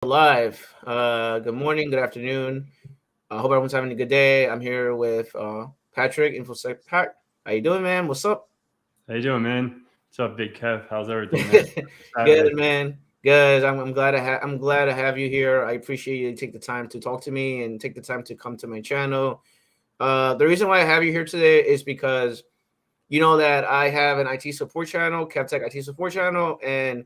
Live. Good morning, good afternoon. I hope everyone's having a good day. I'm here with Patrick, InfoSec Pat. How you doing, man? What's up? How you doing, man? What's up, Big Kev? How's everything, man? Good, Saturday. man. Good. I'm glad to have you here. I appreciate you take the time to talk to me and take the time to come to my channel. The reason why I have you here today is because you know that I have an IT support channel, KevTech IT support channel, and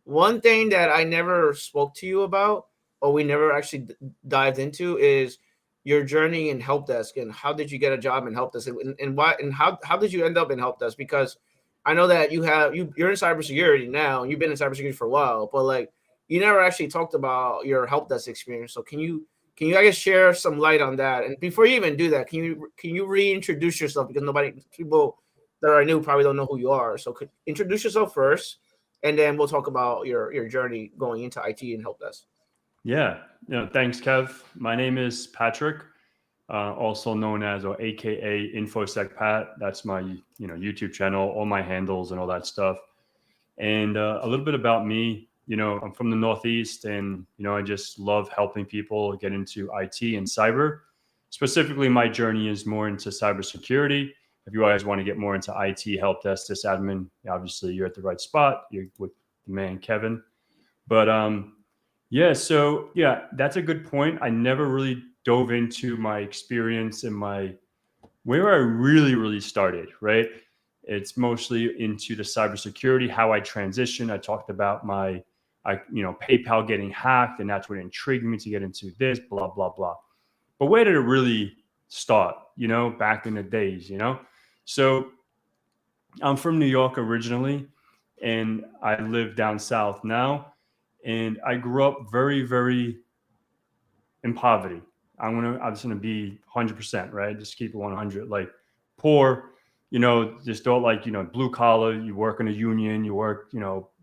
one thing that I never spoke to you about, or we never actually dived into, is your journey in help desk and how did you get a job in help desk and why and how did you end up in help desk? Because I know that you're in cybersecurity now and you've been in cybersecurity for a while, but like you never actually talked about your help desk experience. So can you I guess share some light on that? And before you even do that, can you reintroduce yourself because nobody people that are new probably don't know who you are. So introduce yourself first and then we'll talk about your journey going into IT and help desk. Yeah, thanks, Kev. My name is Patrick, also known as or AKA InfoSec Pat. That's my YouTube channel, all my handles and all that stuff. And a little bit about me. I'm from the Northeast, and I just love helping people get into IT and cyber. Specifically, my journey is more into cybersecurity. If you guys want to get more into IT, help desk, sysadmin, obviously you're at the right spot. You're with the man Kevin. But yeah, so yeah, that's a good point. I never really dove into my experience and my where I really started, right? It's mostly into the cybersecurity, how I transitioned. I talked about PayPal getting hacked, and that's what intrigued me to get into this, blah, blah, blah. But where did it really start, back in the days, So I'm from New York originally, and I live down south now. And I grew up very, very in poverty. I'm just gonna be 100%, right? Just keep it 100. Like poor, just don't like blue collar. You work in a union, you work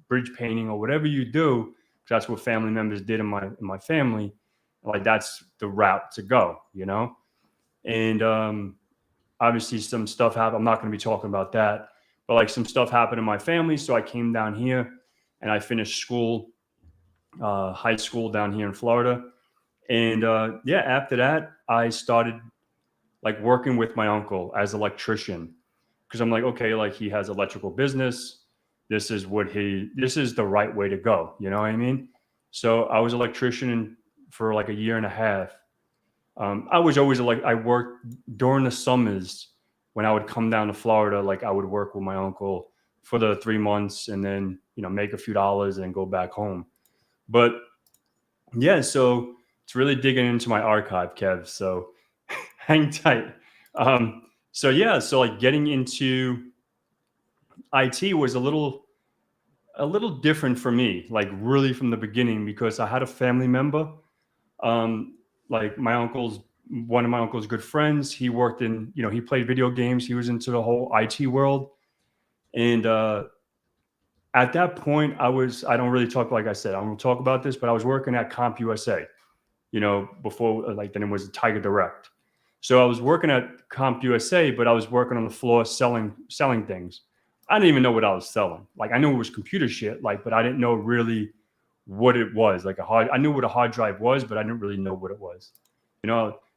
bridge painting or whatever you do. That's what family members did in my family. Like that's the route to go. And obviously some stuff happened. I'm not going to be talking about that, but like some stuff happened in my family, so I came down here and I finished school, high school down here in Florida. And yeah, after that, I started like working with my uncle as electrician because I'm like, okay, like he has electrical business. This is the right way to go. You know what I mean? So I was electrician for like a year and a half. I was always like, I worked during the summers when I would come down to Florida. Like I would work with my uncle for the 3 months and then, make a few dollars and go back home. But yeah, so it's really digging into my archive, Kev. So hang tight. So yeah, so like getting into IT was a little different for me, like really from the beginning because I had a family member, like one of my uncle's good friends. He worked he played video games. He was into the whole IT world, and at that point, I don't really talk like I said. I don't talk about this, but I was working at CompUSA. Before like then it was Tiger Direct. So I was working at CompUSA, but I was working on the floor selling things. I didn't even know what I was selling. Like I knew it was computer shit, like, but I didn't know really what it was. Like I knew what a hard drive was, but I didn't really know what it was.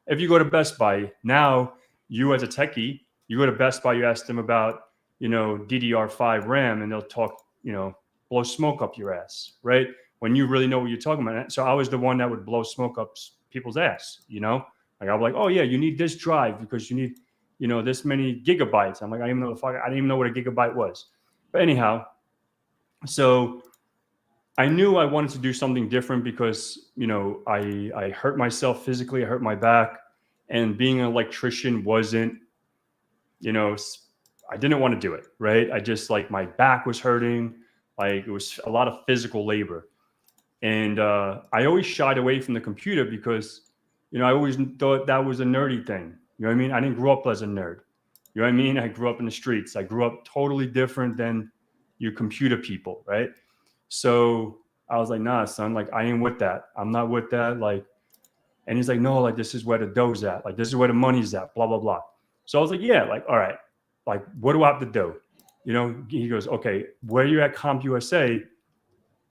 If you go to Best Buy now, you as a techie, you go to Best Buy, you ask them about, DDR5 RAM, and they'll talk, blow smoke up your ass, right? When you really know what you're talking about. So I was the one that would blow smoke up people's ass. Like I was like, oh yeah, you need this drive because you need, this many gigabytes. I'm like, I didn't even know what a gigabyte was. But anyhow, so I knew I wanted to do something different because, I hurt myself physically, I hurt my back, and being an electrician wasn't, you know, I didn't want to do it, right? I just like my back was hurting, like it was a lot of physical labor. And I always shied away from the computer because, I always thought that was a nerdy thing. You know what I mean? I didn't grow up as a nerd. You know what I mean? I grew up in the streets. I grew up totally different than you computer people, right? So I was like, nah, son, like I ain't with that. I'm not with that. Like, and he's like, no, like this is where the dough's at. Like this is where the money's at, blah, blah, blah. So I was like, yeah, like, all right, like what do I have to do? He goes, okay, where you at CompUSA,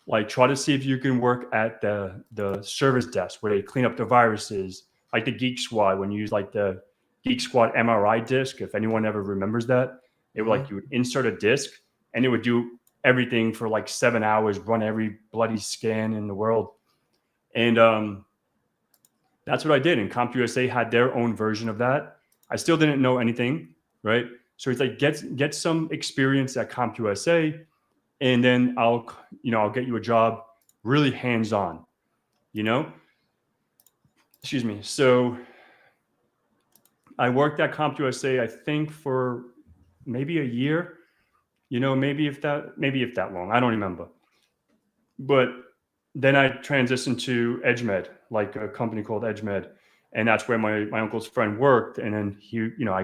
like try to see if you can work at the service desk where they clean up the viruses, like the Geek Squad, when you use like the Geek Squad MRI disc. If anyone ever remembers that, it would like you would insert a disc and it would do everything for like 7 hours, run every bloody scan in the world. And that's what I did. And CompUSA had their own version of that. I still didn't know anything, right? So it's like get some experience at CompUSA, and then I'll get you a job really hands-on, Excuse me. So I worked at CompUSA, I think, for maybe a year, maybe if that long. I don't remember. But then I transitioned to EdgeMed, like a company called EdgeMed. And that's where my uncle's friend worked. And then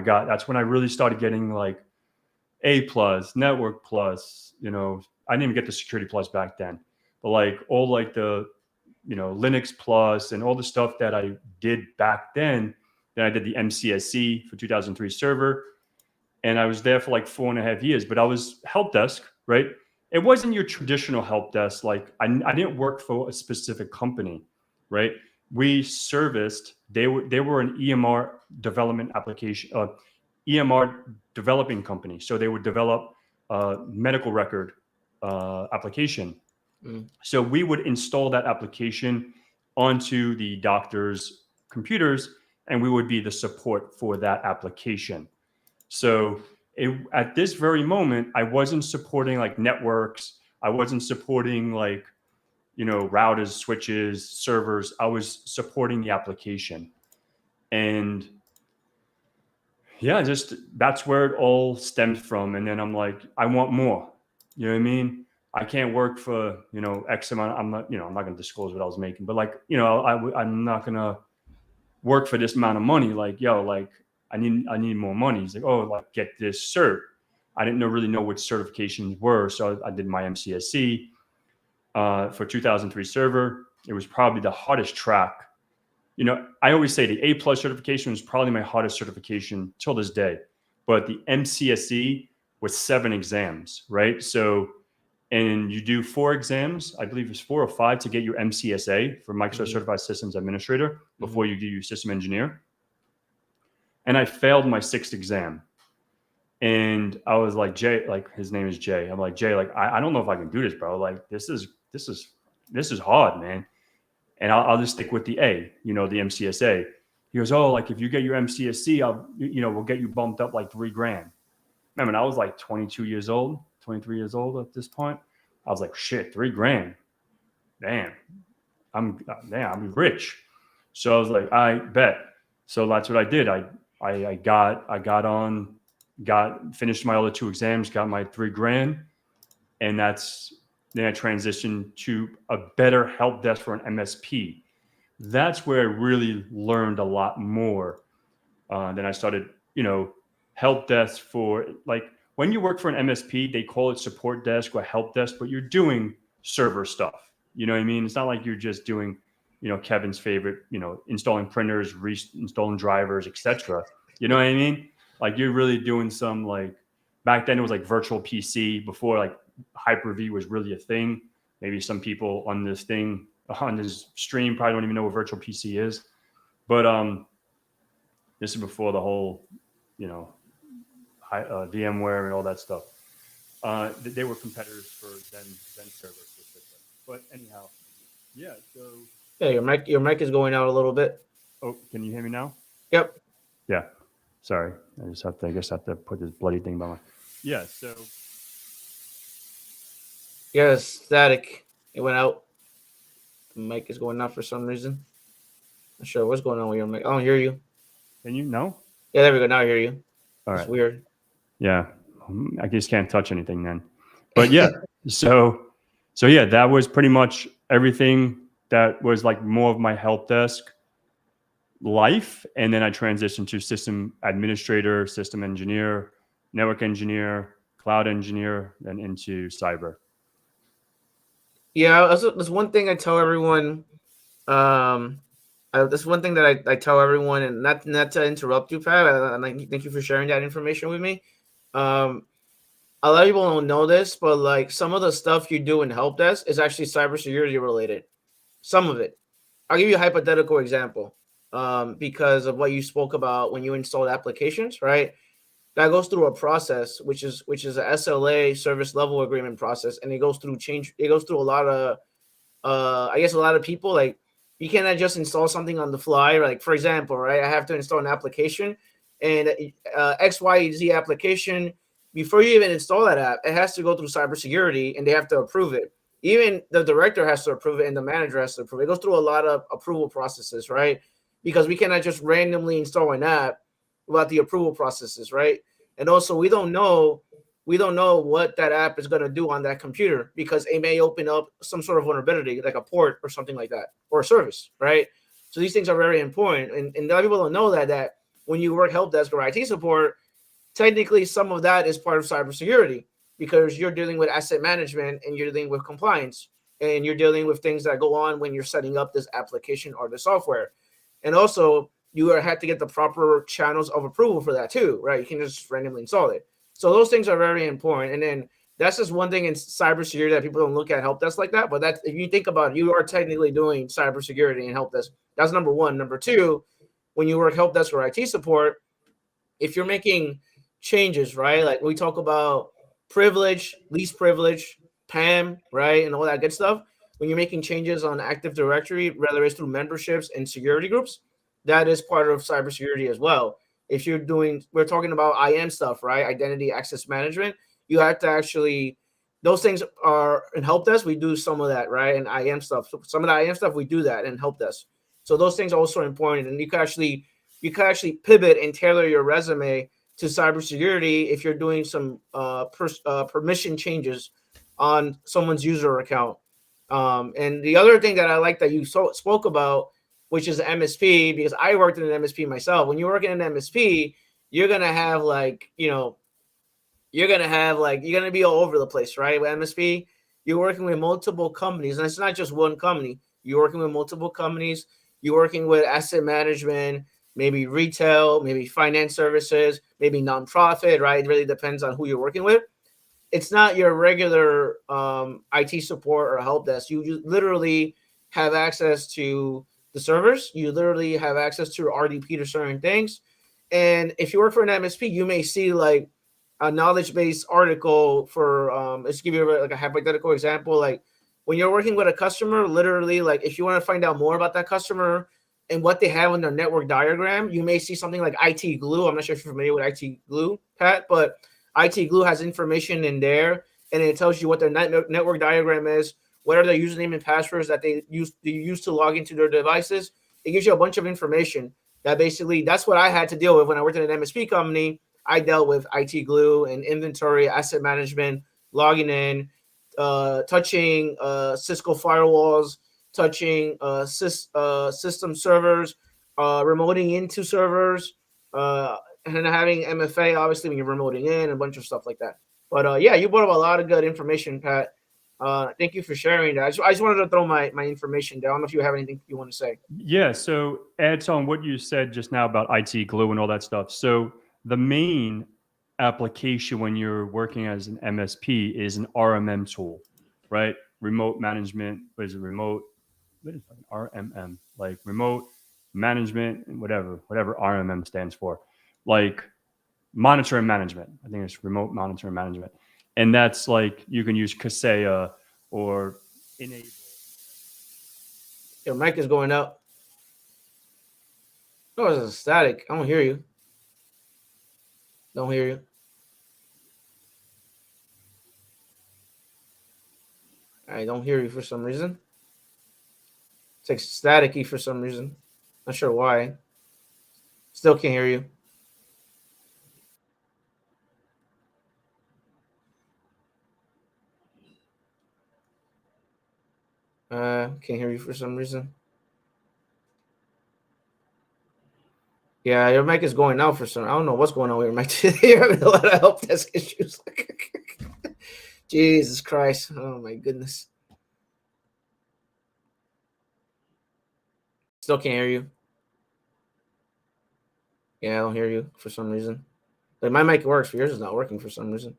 that's when I really started getting like A+, Network Plus, I didn't even get the Security Plus back then, but like all like the, Linux Plus and all the stuff that I did back then. Then I did the MCSE for 2003 server. And I was there for like 4.5 years, but I was help desk, right? It wasn't your traditional help desk. Like I didn't work for a specific company, right? We serviced, they were an EMR development application, EMR developing company. So they would develop a medical record application. So we would install that application onto the doctor's computers, and we would be the support for that application. So at this very moment, I wasn't supporting like networks. I wasn't supporting like, routers, switches, servers. I was supporting the application. And yeah, just that's where it all stemmed from. And then I'm like, I want more. You know what I mean? I can't work for, X amount. I'm not going to disclose what I was making, but like, I'm not going to work for this amount of money. Like, I need more money. He's like, oh, like get this cert. I didn't really know what certifications were. So I did my MCSE for 2003 server. It was probably the hardest track. I always say the A+ certification was probably my hardest certification till this day. But the MCSE was 7 exams, right? So, and you do 4 exams, I believe it's 4 or 5 to get your MCSA for Microsoft Certified Systems Administrator before you do your system engineer. And I failed my 6th exam. And I was like, Jay, like his name is Jay. I'm like, Jay, like, I don't know if I can do this, bro. Like, this is hard, man. And I'll just stick with the A, the MCSA. He goes, oh, like if you get your MCSC, we'll get you bumped up like $3,000. Remember, I was like 23 years old at this point. I was like, shit, $3,000. Damn, I'm rich. So I was like, I bet. So that's what I did. I finished my other 2 exams, got my $3,000, and then I transitioned to a better help desk for an MSP. That's where I really learned a lot more. Then I started, help desk for like when you work for an MSP, they call it support desk or help desk, but you're doing server stuff. You know what I mean? It's not like you're just doing, Kevin's favorite, installing printers, reinstalling drivers, etc. You know what I mean? Like you're really doing some like back then it was like virtual PC before like Hyper-V was really a thing. Maybe some people on this stream probably don't even know what virtual PC is. But this is before the whole, VMware and all that stuff. They were competitors for Zen server specifically. But anyhow, yeah. So yeah, your mic is going out a little bit. Oh, can you hear me now? Yep. Yeah. Sorry, I guess have to put this bloody thing by my. Yeah. So. Yeah, static. It went out. The mic is going out for some reason. Not sure what's going on with your mic. I don't hear you. Can you? No? Yeah, there we go. Now I hear you. All right. It's weird. Yeah. I just can't touch anything then. But yeah. so yeah, that was pretty much everything that was like more of my help desk life. And then I transitioned to system administrator, system engineer, network engineer, cloud engineer, then into cyber. Yeah, that's one thing I tell everyone. That's one thing that I tell everyone, and not to interrupt you, Pat. And thank you for sharing that information with me. a lot of people don't know this, but like some of the stuff you do in help desk is actually cybersecurity related. Some of it. I'll give you a hypothetical example, because of what you spoke about when you installed applications, right? That goes through a process, which is a SLA, service level agreement process, and it goes through change. It goes through a lot of, I guess, a lot of people. Like, you cannot just install something on the fly. Like, for example, right, I have to install an application, and XYZ application. Before you even install that app, it has to go through cybersecurity, and they have to approve it. Even the director has to approve it, and the manager has to approve it. It goes through a lot of approval processes, right? Because we cannot just randomly install an app without the approval processes, right? And also, we don't know what that app is going to do on that computer, because it may open up some sort of vulnerability, like a port or something like that, or a service, right? So these things are very important, and a lot of people don't know that when you work help desk or IT support, technically some of that is part of cybersecurity, because you're dealing with asset management, and you're dealing with compliance, and you're dealing with things that go on when you're setting up this application or the software. And also, you have to get the proper channels of approval for that too, right? You can just randomly install it. So those things are very important. And then that's just one thing in cybersecurity that people don't look at help desk like that. But that's, if you think about it, you are technically doing cybersecurity and help desk. That's number one. Number two, when you work help desk or IT support, if you're making changes, right? Like we talk about privilege, least privilege, PAM, right? And all that good stuff. When you're making changes on Active Directory, whether it's through memberships and security groups, that is part of cybersecurity as well. If you're doing, we're talking about IAM stuff, right? Identity access management. You have to actually, those things are in help desk. We do some of that, right? And IAM stuff. So some of the IAM stuff we do that in help desk. So those things are also important, and you can actually pivot and tailor your resume to cybersecurity if you're doing some permission changes on someone's user account. And the other thing that I like that you spoke about, which is MSP, because I worked in an MSP myself. When you work in an MSP, you're gonna have you're gonna be all over the place, right? With MSP, you're working with multiple companies, and it's not just one company. You're working with multiple companies. You're working with asset management, maybe retail, maybe finance services, maybe nonprofit, right? It really depends on who you're working with. It's not your regular IT support or help desk. You literally have access to the servers. You literally have access to RDP to certain things. And if you work for an MSP, you may see like a knowledge base article for let's give you like a hypothetical example. Like when you're working with a customer, literally, like if you want to find out more about that customer and what they have on their network diagram, you may see something like IT glue. I'm not sure if you're familiar with IT glue, Pat, but IT glue has information in there, and it tells you what their network diagram is, what are their username and passwords that they use to log into their devices. It gives you a bunch of information that basically, that's what I had to deal with when I worked in an MSP company. I dealt with IT glue and inventory, asset management, logging in, touching Cisco firewalls, touching system servers, remoting into servers, and then having MFA, obviously, when you're remoting in, a bunch of stuff like that. But yeah, you brought up a lot of good information, Pat. Thank you for sharing that. I just wanted to throw my information down. I don't know if you have anything you want to say. Yeah. So add on what you said just now about IT glue and all that stuff. So the main application when you're working as an MSP is an RMM tool, right? Remote management. What is it? Remote. What is it? RMM? Like remote management, whatever RMM stands for. Like monitoring management. I think it's remote monitoring management. And that's like you can use Kaseya or Enable. Your mic is going out. Oh, it's static. I don't hear you. Don't hear you. I don't hear you for some reason. It's like staticky for some reason. Not sure why. Still can't hear you. Can't hear you for some reason. Yeah, your mic is going out for some. I don't know what's going on with your mic. You're having a lot of help desk issues. Jesus Christ! Oh my goodness. Still can't hear you. Yeah, I don't hear you for some reason. Like my mic works, but yours is not working for some reason.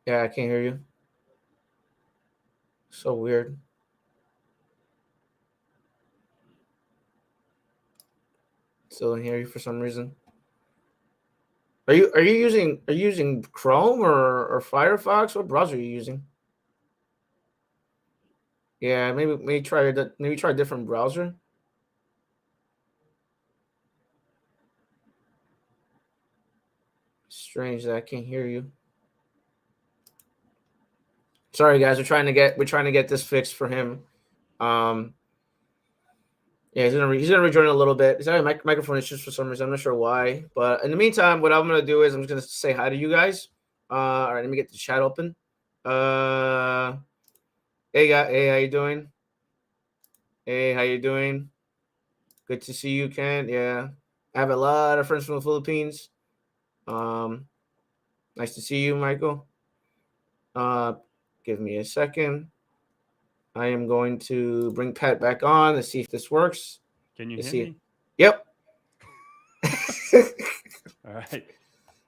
Yeah, I can't hear you. So weird. Still don't hear you for some reason. Are you using Chrome or Firefox? What browser are you using? Yeah, maybe try a different browser. Strange that I can't hear you. Sorry guys, we're trying to get this fixed for him. Yeah, he's gonna rejoin in a little bit. His microphone issues for some reason. I'm not sure why. But in the meantime, what I'm gonna do is I'm just gonna say hi to you guys. All right, let me get the chat open. Hey guy, hey, how you doing? Hey, how you doing? Good to see you, Ken. Yeah, I have a lot of friends from the Philippines. Nice to see you, Michael. Give me a second. I am going to bring Pat back on to see if this works. Can you Let's hear see. me? Yep. All right.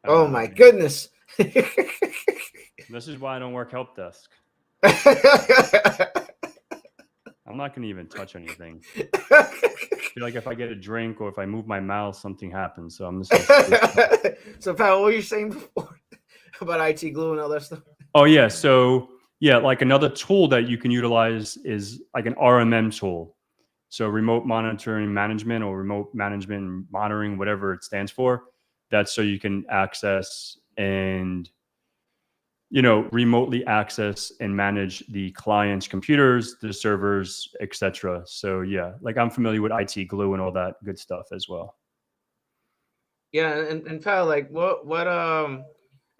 Oh my goodness. This is why I don't work help desk. I'm not going to even touch anything. I feel like if I get a drink or if I move my mouth, something happens. So I'm just gonna So, Pat, what were you saying before about IT glue and all that stuff? Oh, yeah. So, yeah, like another tool that you can utilize is like an RMM tool. So, remote monitoring management or remote management monitoring, whatever it stands for. That's so you can access and remotely access and manage the client's computers, the servers, etc. So yeah, like I'm familiar with IT glue and all that good stuff as well. Yeah, and Pat, like what I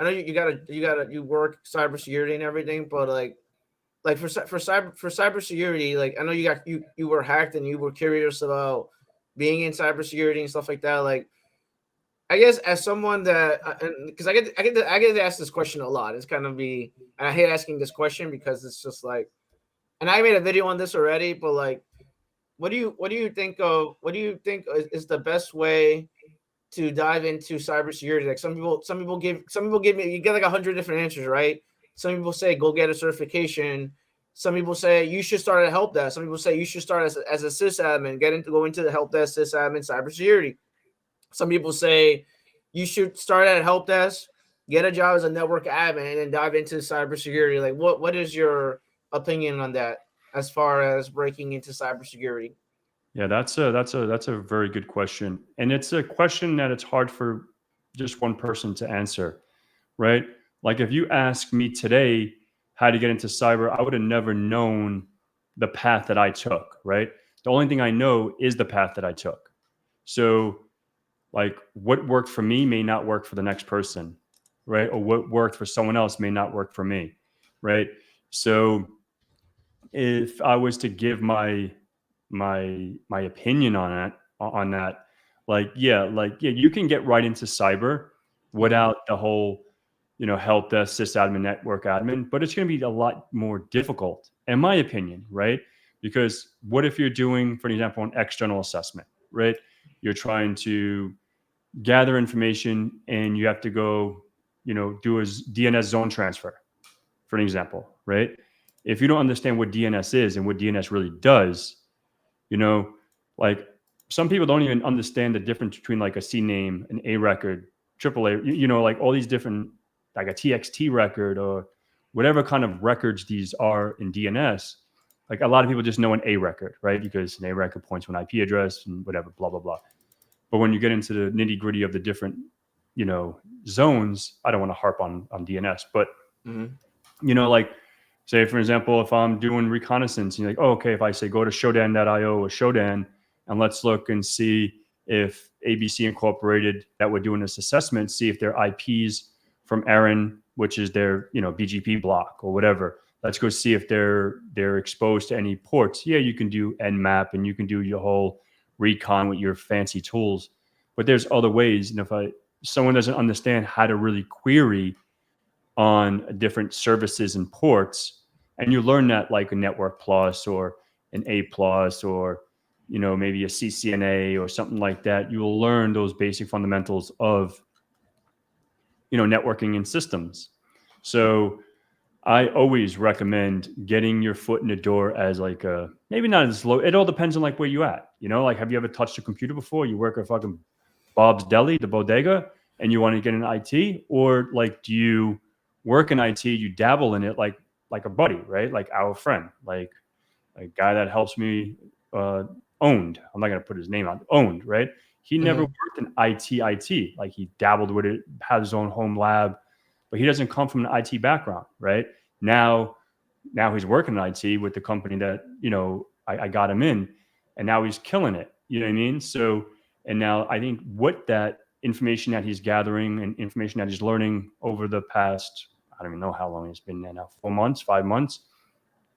know you work cybersecurity and everything, but like for cybersecurity, like I know you were hacked and you were curious about being in cybersecurity and stuff like that. Like I guess as someone that, because I get to ask this question a lot. It's kind of be, and I hate asking this question because it's just like, and I made a video on this already, but like, what do you think of what do you think is the best way to dive into cybersecurity? Like some people give me, you get like 100 different answers, right? Some people say go get a certification. Some people say you should start at help desk. Some people say you should start as a sysadmin, go into the help desk, sysadmin, cybersecurity. Some people say you should start at help desk, get a job as a network admin, and then dive into cybersecurity. Like, what is your opinion on that as far as breaking into cybersecurity? Yeah, that's a very good question, and it's a question that it's hard for just one person to answer, right? Like if you ask me today how to get into cyber, I would have never known the path that I took, right? The only thing I know is the path that I took. So like what worked for me may not work for the next person, right? Or what worked for someone else may not work for me, right? So if I was to give my opinion on that, like you can get right into cyber Mm-hmm. without the whole help desk sysadmin network admin, but it's going to be a lot more difficult in my opinion, right? Because what if you're doing, for example, an external assessment, right? You're trying to gather information and you have to go do a DNS zone transfer, for an example, right? If you don't understand what DNS is and what DNS really does, you know, like some people don't even understand the difference between like a C name, an A record, triple A, like all these different, like a TXT record or whatever kind of records these are in DNS. Like a lot of people just know an A record, right? Because an A record points to an IP address and whatever, blah, blah, blah. But when you get into the nitty gritty of the different, zones, I don't want to harp on DNS, but Mm-hmm. like say for example, if I'm doing reconnaissance, you're like, oh, okay, if I say go to shodan.io or Shodan and let's look and see if ABC Incorporated that we're doing this assessment, see if their IPs from Aaron, which is their BGP block or whatever. Let's go see if they're exposed to any ports. Yeah, you can do Nmap and you can do your whole recon with your fancy tools, but there's other ways. And if someone doesn't understand how to really query on different services and ports, and you learn that like a Network Plus or an A Plus or maybe a CCNA or something like that, you will learn those basic fundamentals of networking and systems. So I always recommend getting your foot in the door as like a, maybe not as low. It all depends on like where you at. You know, like have you ever touched a computer before? You work at fucking Bob's Deli, the bodega, and you want to get in IT, or like do you work in IT? You dabble in it like a buddy, right? Like our friend, like a guy that helps me. Uh, Owned. I'm not gonna put his name on. Owned, right? He never Mm-hmm. worked in IT. Like he dabbled with it, had his own home lab, but he doesn't come from an IT background, right? Now, now he's working in IT with the company that I got him in, and now he's killing it. You know what I mean? So, and now I think what that information that he's gathering and information that he's learning over the past, I don't even know how long it's been now, 4 months, 5 months.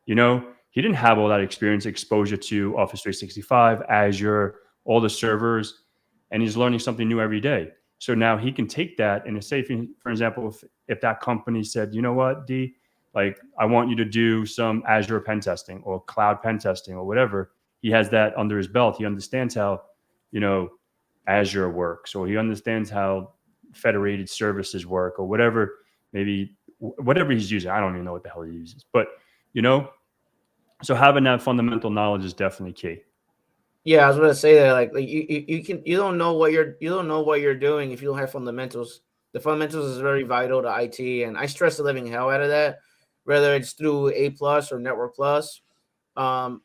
He didn't have all that experience, exposure to Office 365, Azure, all the servers, and he's learning something new every day. So now he can take that and say, for example, if that company said, you know what, D, like I want you to do some Azure pen testing or cloud pen testing or whatever, he has that under his belt. He understands how, you know, Azure works, or he understands how federated services work, or whatever, maybe whatever he's using. I don't even know what the hell he uses, but you know, so having that fundamental knowledge is definitely key. Yeah, I was gonna say that like you don't know what you're doing if you don't have fundamentals. The fundamentals is very vital to IT, and I stress the living hell out of that, whether it's through A plus or Network plus.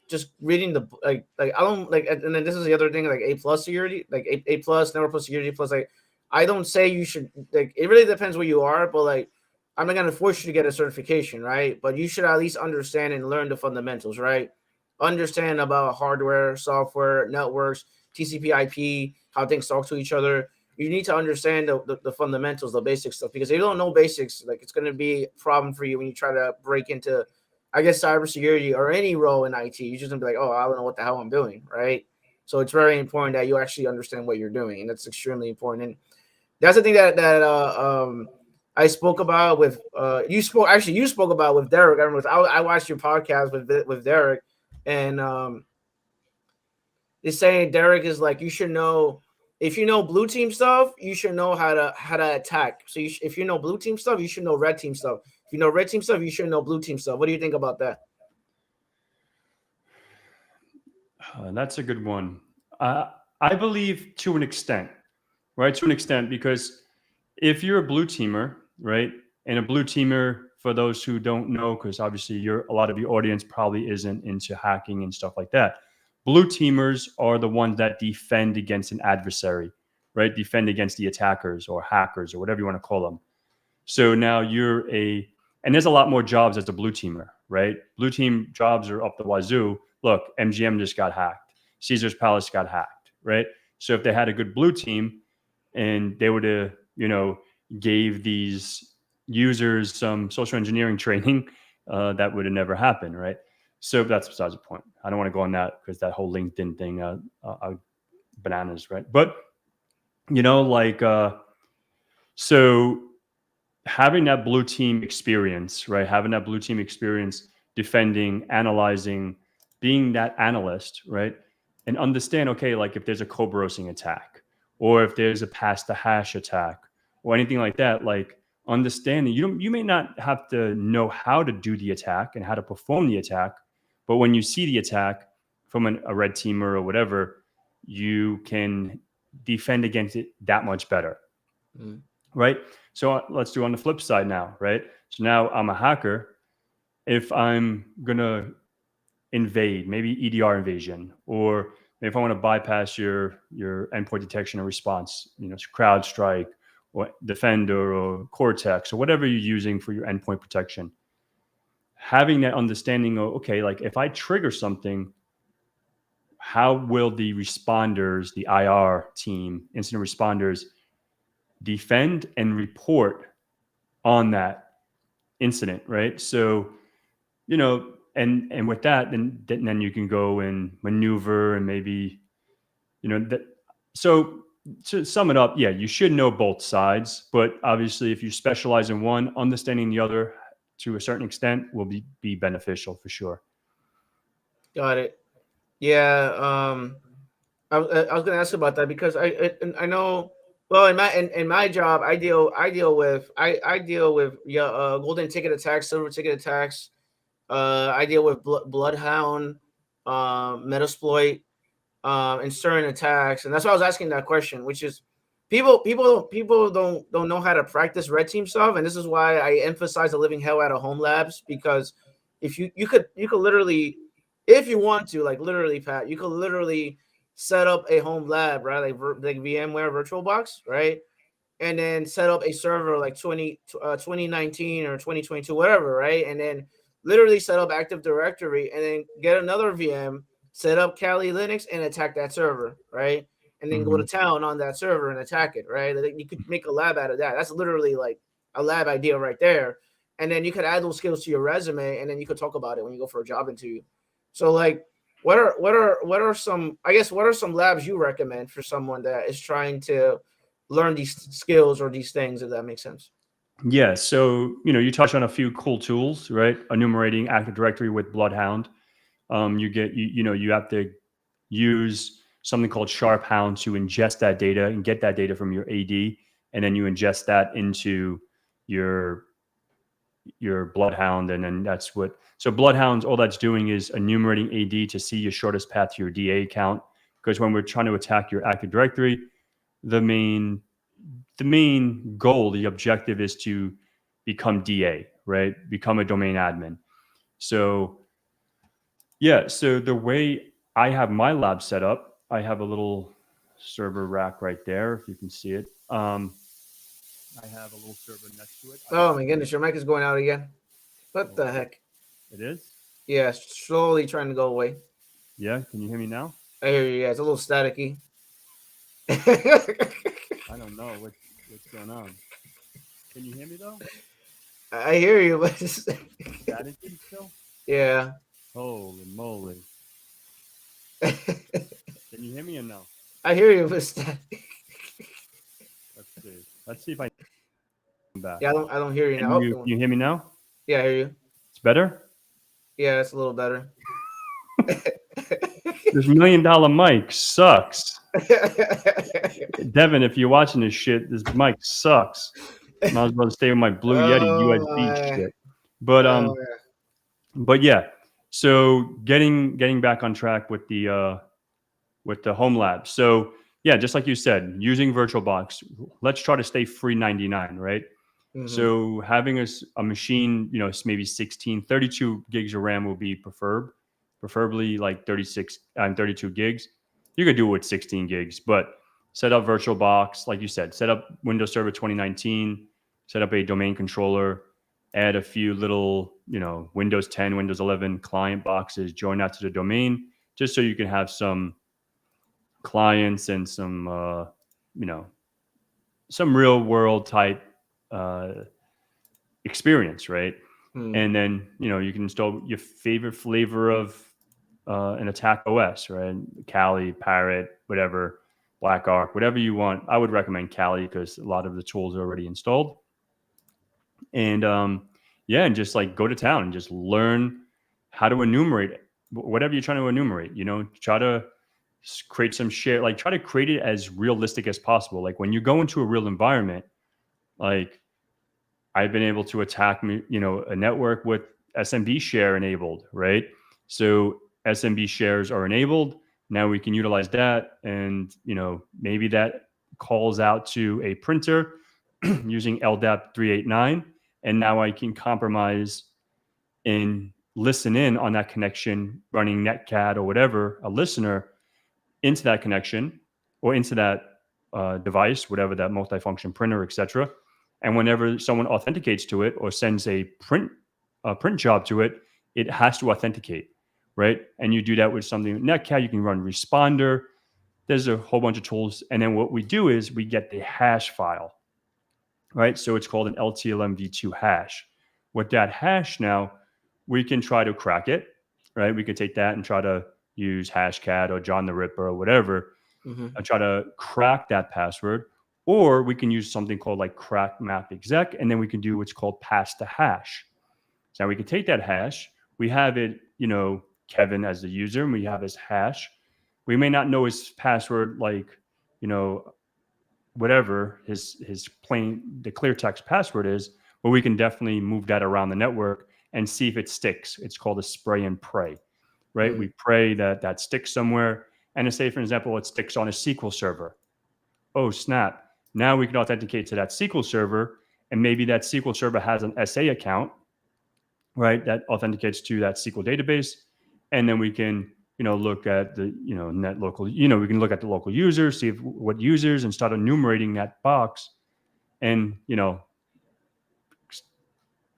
Just reading the like I don't like, and then this is the other thing, like A plus security, like A plus Network plus security plus. Like I don't say you should, like, it really depends where you are, but like I'm not gonna force you to get a certification, right? But you should at least understand and learn the fundamentals, right? Understand about hardware, software, networks, TCP/IP, how things talk to each other. You need to understand the fundamentals, the basic stuff, because if you don't know basics, like it's going to be a problem for you when you try to break into, I guess, cybersecurity or any role in IT. You're just going to be like, oh, I don't know what the hell I'm doing, right? So it's very important that you actually understand what you're doing, and that's extremely important. And that's the thing that I spoke about with you spoke about with Derek. I watched your podcast with Derek, and is saying Derek is like, you should know, if you know blue team stuff, you should know how to attack. So if you know blue team stuff, you should know red team stuff. If you know red team stuff, you should know blue team stuff. What do you think about that? That's a good one. I believe to an extent, right? To an extent, because if you're a blue teamer, right, and a blue teamer, for those who don't know, because obviously a lot of your audience probably isn't into hacking and stuff like that. Blue teamers are the ones that defend against an adversary, right? Defend against the attackers or hackers or whatever you want to call them. So now and there's a lot more jobs as a blue teamer, right? Blue team jobs are up the wazoo. Look, MGM just got hacked. Caesar's Palace got hacked, right? So if they had a good blue team and they would have, gave these users some social engineering training, that would have never happened, right? So that's besides the point. I don't want to go on that because that whole LinkedIn thing, bananas, right? But so having that blue team experience, right? Having that blue team experience, defending, analyzing, being that analyst, right? And understand, okay, like if there's a co-browsing attack, or if there's a pass the hash attack, or anything like that, like understanding you may not have to know how to do the attack and how to perform the attack, but when you see the attack from a red teamer or whatever, you can defend against it that much better. Mm. Right? So let's do on the flip side now, right? So now I'm a hacker. If I'm going to invade, maybe EDR invasion, or if I want to bypass your endpoint detection and response, CrowdStrike or Defender or Cortex or whatever you're using for your endpoint protection, having that understanding of, okay, like if I trigger something, how will the responders, the IR team, incident responders, defend and report on that incident, right? So, and with that, then you can go and maneuver and maybe, that. So to sum it up, yeah, you should know both sides, but obviously, if you specialize in one, understanding the other to a certain extent will be beneficial for sure. Got it. Yeah. I was going to ask about that because I know Well, in my job, I deal with golden ticket attacks, silver ticket attacks. I deal with bloodhound, metasploit, and certain attacks, and that's why I was asking that question, which is people don't know how to practice red team stuff, and this is why I emphasize the living hell out of home labs, because if you could literally, if you want to, like literally, Pat, you could literally set up a home lab, right, like VMware VirtualBox, right, and then set up a server like 2019 or 2022, whatever, right? And then literally set up Active Directory and then get another VM, set up Kali Linux and attack that server, right? And then go to Mm-hmm. town on that server and attack it, right? Like you could make a lab out of that. That's literally like a lab idea right there. And then you could add those skills to your resume, and then you could talk about it when you go for a job interview. So like, what are some, I guess, what are some labs you recommend for someone that is trying to learn these skills or these things, if that makes sense? Yeah. So, you touch on a few cool tools, right? Enumerating Active Directory with Bloodhound. You have to use something called Sharp Hound to ingest that data and get that data from your AD, and then you ingest that into your Bloodhound, and then so Bloodhound's, all that's doing is enumerating AD to see your shortest path to your DA account. Because when we're trying to attack your Active Directory, the main goal, the objective is to become DA, right? Become a domain admin. So yeah, so the way I have my lab set up, I have a little server rack right there, if you can see it. I have a little server next to it. Oh my goodness, your mic is going out again. What the heck? It is? Yeah, slowly trying to go away. Yeah, can you hear me now? I hear you. Yeah, it's a little staticky. I don't know what's going on. Can you hear me though? I hear you, but Staticky still? yeah. Holy moly. I Can you hear me or no? hear you, but static. Let's see if I come back. Yeah, I don't hear you Can now. you hear me now? Yeah, I hear you. It's better? Yeah, it's a little better. This $1 million mic sucks. Devin, if you're watching this shit, this mic sucks. Might as well stay with my Blue Yeti USB shit. But but yeah. So getting back on track with the home lab. So yeah, just like you said, using VirtualBox, let's try to stay free 99, right? Mhm. So having a machine, maybe 16, 32 gigs of RAM will be preferably like 36 and 32 gigs. You could do it with 16 gigs, but set up VirtualBox, like you said, set up Windows Server 2019, set up a domain controller, add a few little, Windows 10, Windows 11 client boxes, join that to the domain, just so you can have some clients and some, some real world type experience, right? And then you can install your favorite flavor of an attack OS, right? Kali, Parrot, whatever, Black Arc, whatever you want. I would recommend Kali because a lot of the tools are already installed. And yeah, and just like go to town and just learn how to enumerate whatever you're trying to enumerate. Try to create some share, like try to create it as realistic as possible. Like when you go into a real environment, like I've been able to attack, a network with SMB share enabled, right? So SMB shares are enabled. Now we can utilize that, and maybe that calls out to a printer using LDAP 389, and now I can compromise and listen in on that connection, running Netcat or whatever, a listener into that connection or into that device, whatever that multifunction printer, etc. And whenever someone authenticates to it or sends a print job to it, it has to authenticate, right? And you do that with something Netcat. You can run Responder. There's a whole bunch of tools. And then what we do is we get the hash file, right? So it's called an LTLM v2 hash. With that hash now, we can try to crack it, right? We could take that and try to use Hashcat or John the Ripper or whatever, and try to crack that password. Or we can use something called like crack map exec, and then we can do what's called pass to hash. So now we can take that hash, we have it, Kevin as the user, and we have his hash. We may not know his password like, whatever his the clear text password is, but we can definitely move that around the network and see if it sticks. It's called a spray and pray, right? Mm. We pray that sticks somewhere. And to say, for example, it sticks on a SQL server. Oh, snap. Now we can authenticate to that SQL server, and maybe that SQL server has an SA account, right? That authenticates to that SQL database. And then we can, look at the, net local, we can look at the local users, see what users, and start enumerating that box and,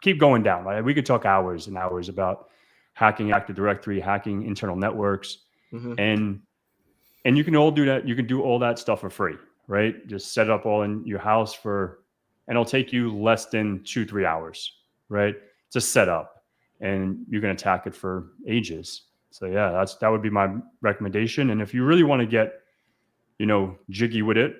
keep going down, right? We could talk hours and hours about hacking Active Directory, hacking internal networks. Mm-hmm. And you can all do that. You can do all that stuff for free, right? Just set it up all in your house and it'll take you less than 2-3 hours, right? Just set up, and you can attack it for ages. So yeah, that would be my recommendation. And if you really want to get, jiggy with it,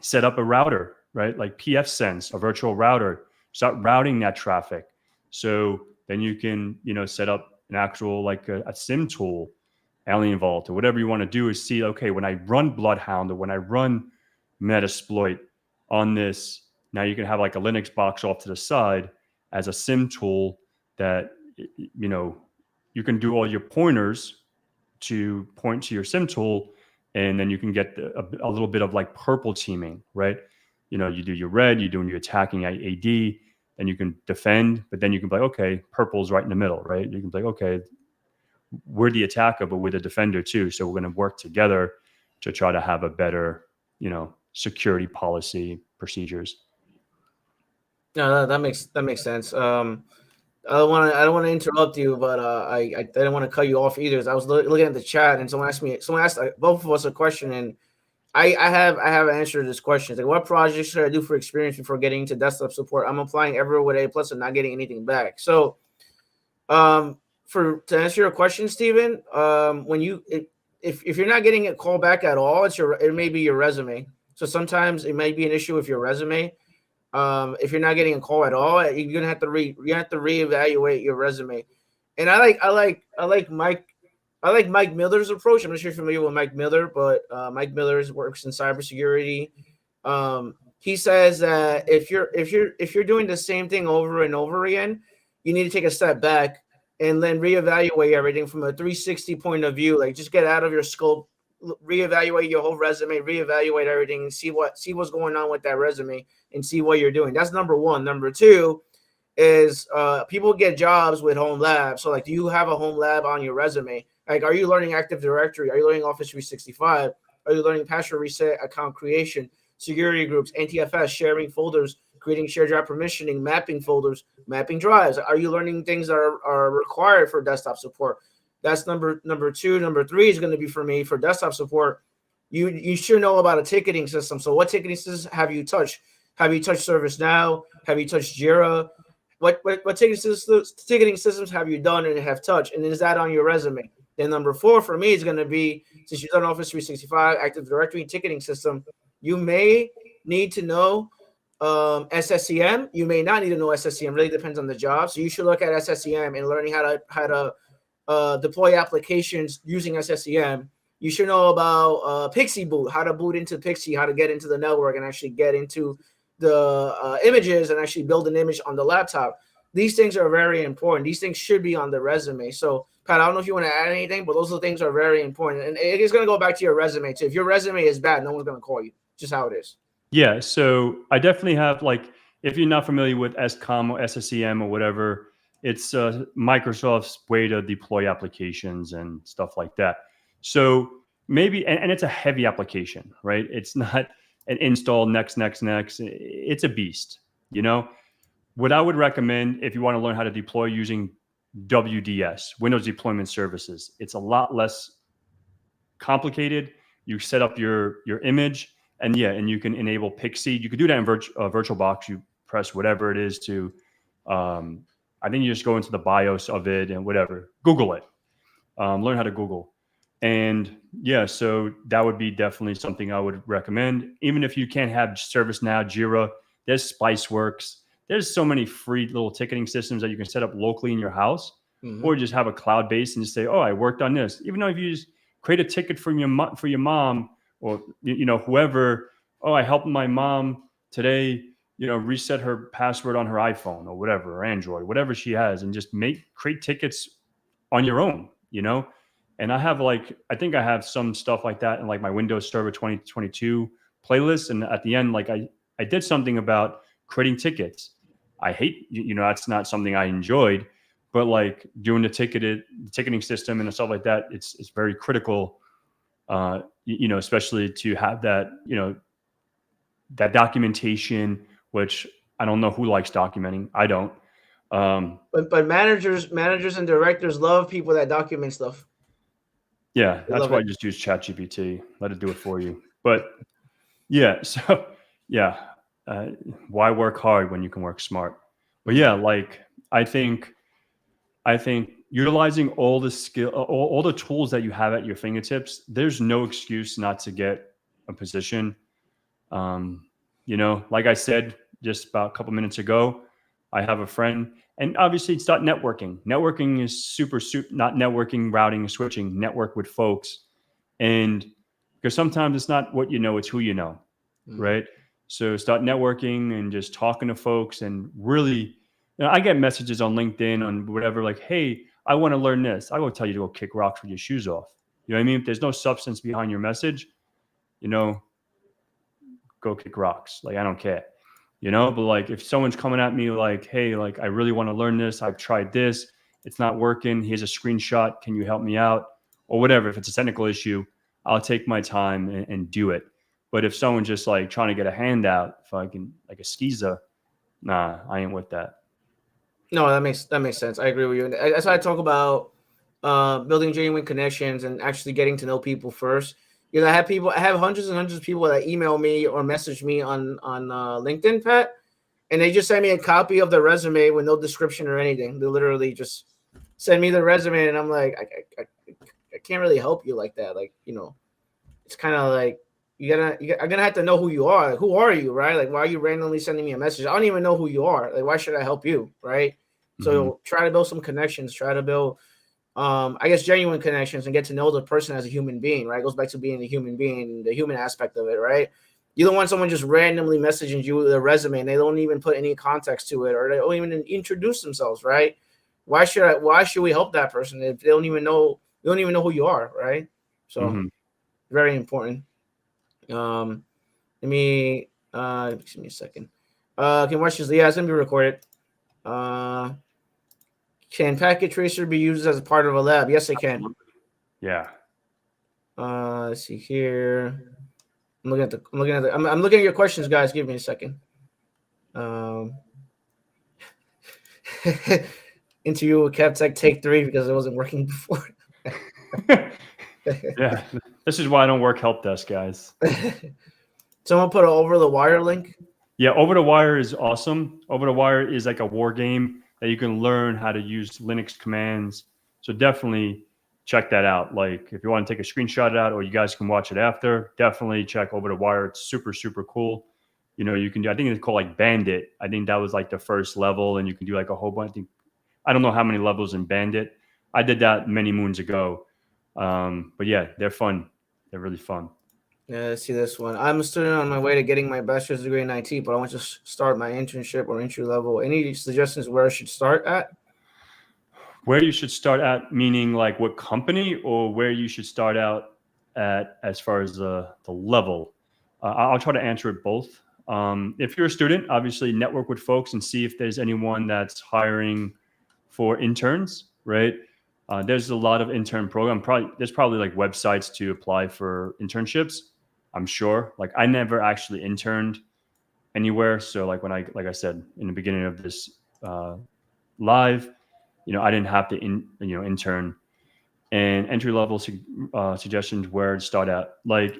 set up a router, right? Like pfSense, a virtual router. Start routing that traffic. So then you can, set up an actual like a SIM tool, Alien Vault, or whatever you want to do is see, okay, when I run Bloodhound or when I run Metasploit on this, now you can have like a Linux box off to the side as a SIM tool that, you can do all your pointers to point to your SIM tool, and then you can get a little bit of like purple teaming, right? You do your red, you're doing your attacking AD, and you can defend, but then you can be like, okay, purple's right in the middle, right? You can be like, okay, we're the attacker, but we're the defender too. So we're going to work together to try to have a better, security policy procedures. No, that makes sense. I don't want to interrupt you, but I didn't want to cut you off either. I was looking at the chat, and someone asked both of us a question, and I have an answer to this question. It's like, what projects should I do for experience before getting into desktop support? I'm applying everywhere with A+ and not getting anything back. So, to answer your question, Steven, if you're not getting a call back at all, it may be your resume. So sometimes it might be an issue with your resume. If you're not getting a call at all, you're gonna have to reevaluate your resume. And I like Mike Miller's approach. I'm not sure if you're familiar with Mike Miller, but Mike Miller works in cybersecurity. He says that if you're doing the same thing over and over again, you need to take a step back and then reevaluate everything from a 360 point of view. Like, just get out of your scope, reevaluate your whole resume, reevaluate everything, and see what's going on with that resume and see what you're doing. That's number one. Number two is people get jobs with home labs. So, like, do you have a home lab on your resume? Like, are you learning Active Directory? Are you learning Office 365? Are you learning password reset, account creation, security groups, NTFS, sharing folders, creating shared drive permissioning, mapping folders, mapping drives? Are you learning things that are required for desktop support? That's number two. Number three is going to be, for me, for desktop support, you should know about a ticketing system. So what ticketing systems have you touched? Have you touched ServiceNow? Have you touched Jira? What ticketing systems have you done and have touched? And is that on your resume? Then number four for me is going to be, since you've done Office 365, Active Directory, ticketing system, you may need to know SSCM. You may not need to know SSCM. Really depends on the job. So you should look at SSCM and learning how to deploy applications using SSCM. You should know about Pixie Boot, how to boot into Pixie, how to get into the network and actually get into the images and actually build an image on the laptop. These things are very important. These things should be on the resume. So, Pat, I don't know if you want to add anything, but those things are very important. And it's going to go back to your resume, too. If your resume is bad, no one's going to call you. Just how it is. Yeah. So I definitely have, like, if you're not familiar with SCOM or SSCM or whatever, it's Microsoft's way to deploy applications and stuff like that. So maybe, and it's a heavy application, right? It's not an install next. It's a beast, What I would recommend, if you want to learn how to deploy using WDS, Windows Deployment Services, it's a lot less complicated. You set up your image, and you can enable Pixie. You could do that in VirtualBox. You press whatever it is to, I think you just go into the BIOS of it and whatever. Google it. Learn how to Google. And so that would be definitely something I would recommend. Even if you can't have ServiceNow, Jira, there's Spiceworks. There's so many free little ticketing systems that you can set up locally in your house, or just have a cloud base and just say, oh, I worked on this. Even though if you just create a ticket for your mom or, whoever oh, I helped my mom today, reset her password on her iPhone or whatever, or Android, whatever she has, and just create tickets on your own, And I think I have some stuff like that in like my Windows Server 2022 playlist. And at the end, like I did something about creating tickets. I hate, that's not something I enjoyed, but like doing the ticketing system and stuff like that, it's very critical, especially to have that, that documentation, which I don't know who likes documenting. I don't. But managers and directors love people that document stuff. Yeah, They that's love why I it. just use ChatGPT. Let it do it for you. But yeah, so yeah, why work hard when you can work smart? But yeah, like I think utilizing all the all the tools that you have at your fingertips, there's no excuse not to get a position. Like I said just about a couple minutes ago, I have a friend, and obviously it's not networking. Networking is super, not networking, routing, and switching. Network with folks, and because sometimes it's not what you know, it's who you know, right? So start networking and just talking to folks, and really, I get messages on LinkedIn on whatever, like, hey, I want to learn this. I will tell you to go kick rocks with your shoes off. You know what I mean? If there's no substance behind your message, go kick rocks. Like, I don't care, but like if someone's coming at me like, hey, like I really want to learn this. I've tried this. It's not working. Here's a screenshot. Can you help me out? Or whatever. If it's a technical issue, I'll take my time and do it. But if someone's just like trying to get a handout, if I can, like a skeezer, nah, I ain't with that. No, that makes sense. I agree with you. That's why I talk about building genuine connections and actually getting to know people first. I have hundreds and hundreds of people that email me or message me on LinkedIn, Pat, and they just send me a copy of their resume with no description or anything. They literally just send me the resume, and I'm like, I can't really help you like that. Like, it's kind of like I'm gonna have to know who you are. Like, who are you, right? Like, why are you randomly sending me a message? I don't even know who you are. Like, why should I help you, right? So try to build some connections. Try to build I guess genuine connections and get to know the person as a human being, right? It goes back to being a human being, the human aspect of it, right? You don't want someone just randomly messaging you with a resume and they don't even put any context to it, or they don't even introduce themselves, right? Why should we help that person if they don't even know who you are, right? So very important. Let me give me a second. Can watch this? Yeah, it's gonna be recorded. Can packet tracer be used as a part of a lab? Yes, it can. Yeah. Let's see here. I'm looking at your questions, guys. Give me a second. Interview with CapTech take 3 because it wasn't working before. Yeah. This is why I don't work help desk, guys. Someone put an over the wire link. Yeah, Over the Wire is awesome. Over the Wire is like a war game that you can learn how to use Linux commands. So definitely check that out. Like if you want to take a screenshot of that, or you guys can watch it after, definitely check Over the Wire. It's super, super cool. You can do, I think it's called like Bandit. I think that was like the first level, and you can do like a whole bunch. I don't know how many levels in Bandit. I did that many moons ago. But yeah, they're fun. They're really fun. Yeah, let's see this one. I'm a student on my way to getting my bachelor's degree in IT, but I want to start my internship or entry level. Any suggestions where I should start at? Where you should start at, meaning like what company, or where you should start out at as far as the level? I'll try to answer it both. If you're a student, obviously network with folks and see if there's anyone that's hiring for interns, right? There's a lot of intern program. There's probably like websites to apply for internships. I'm sure. Like I never actually interned anywhere, so like like I said in the beginning of this live, I didn't have to intern. And entry level suggestions where to start at. Like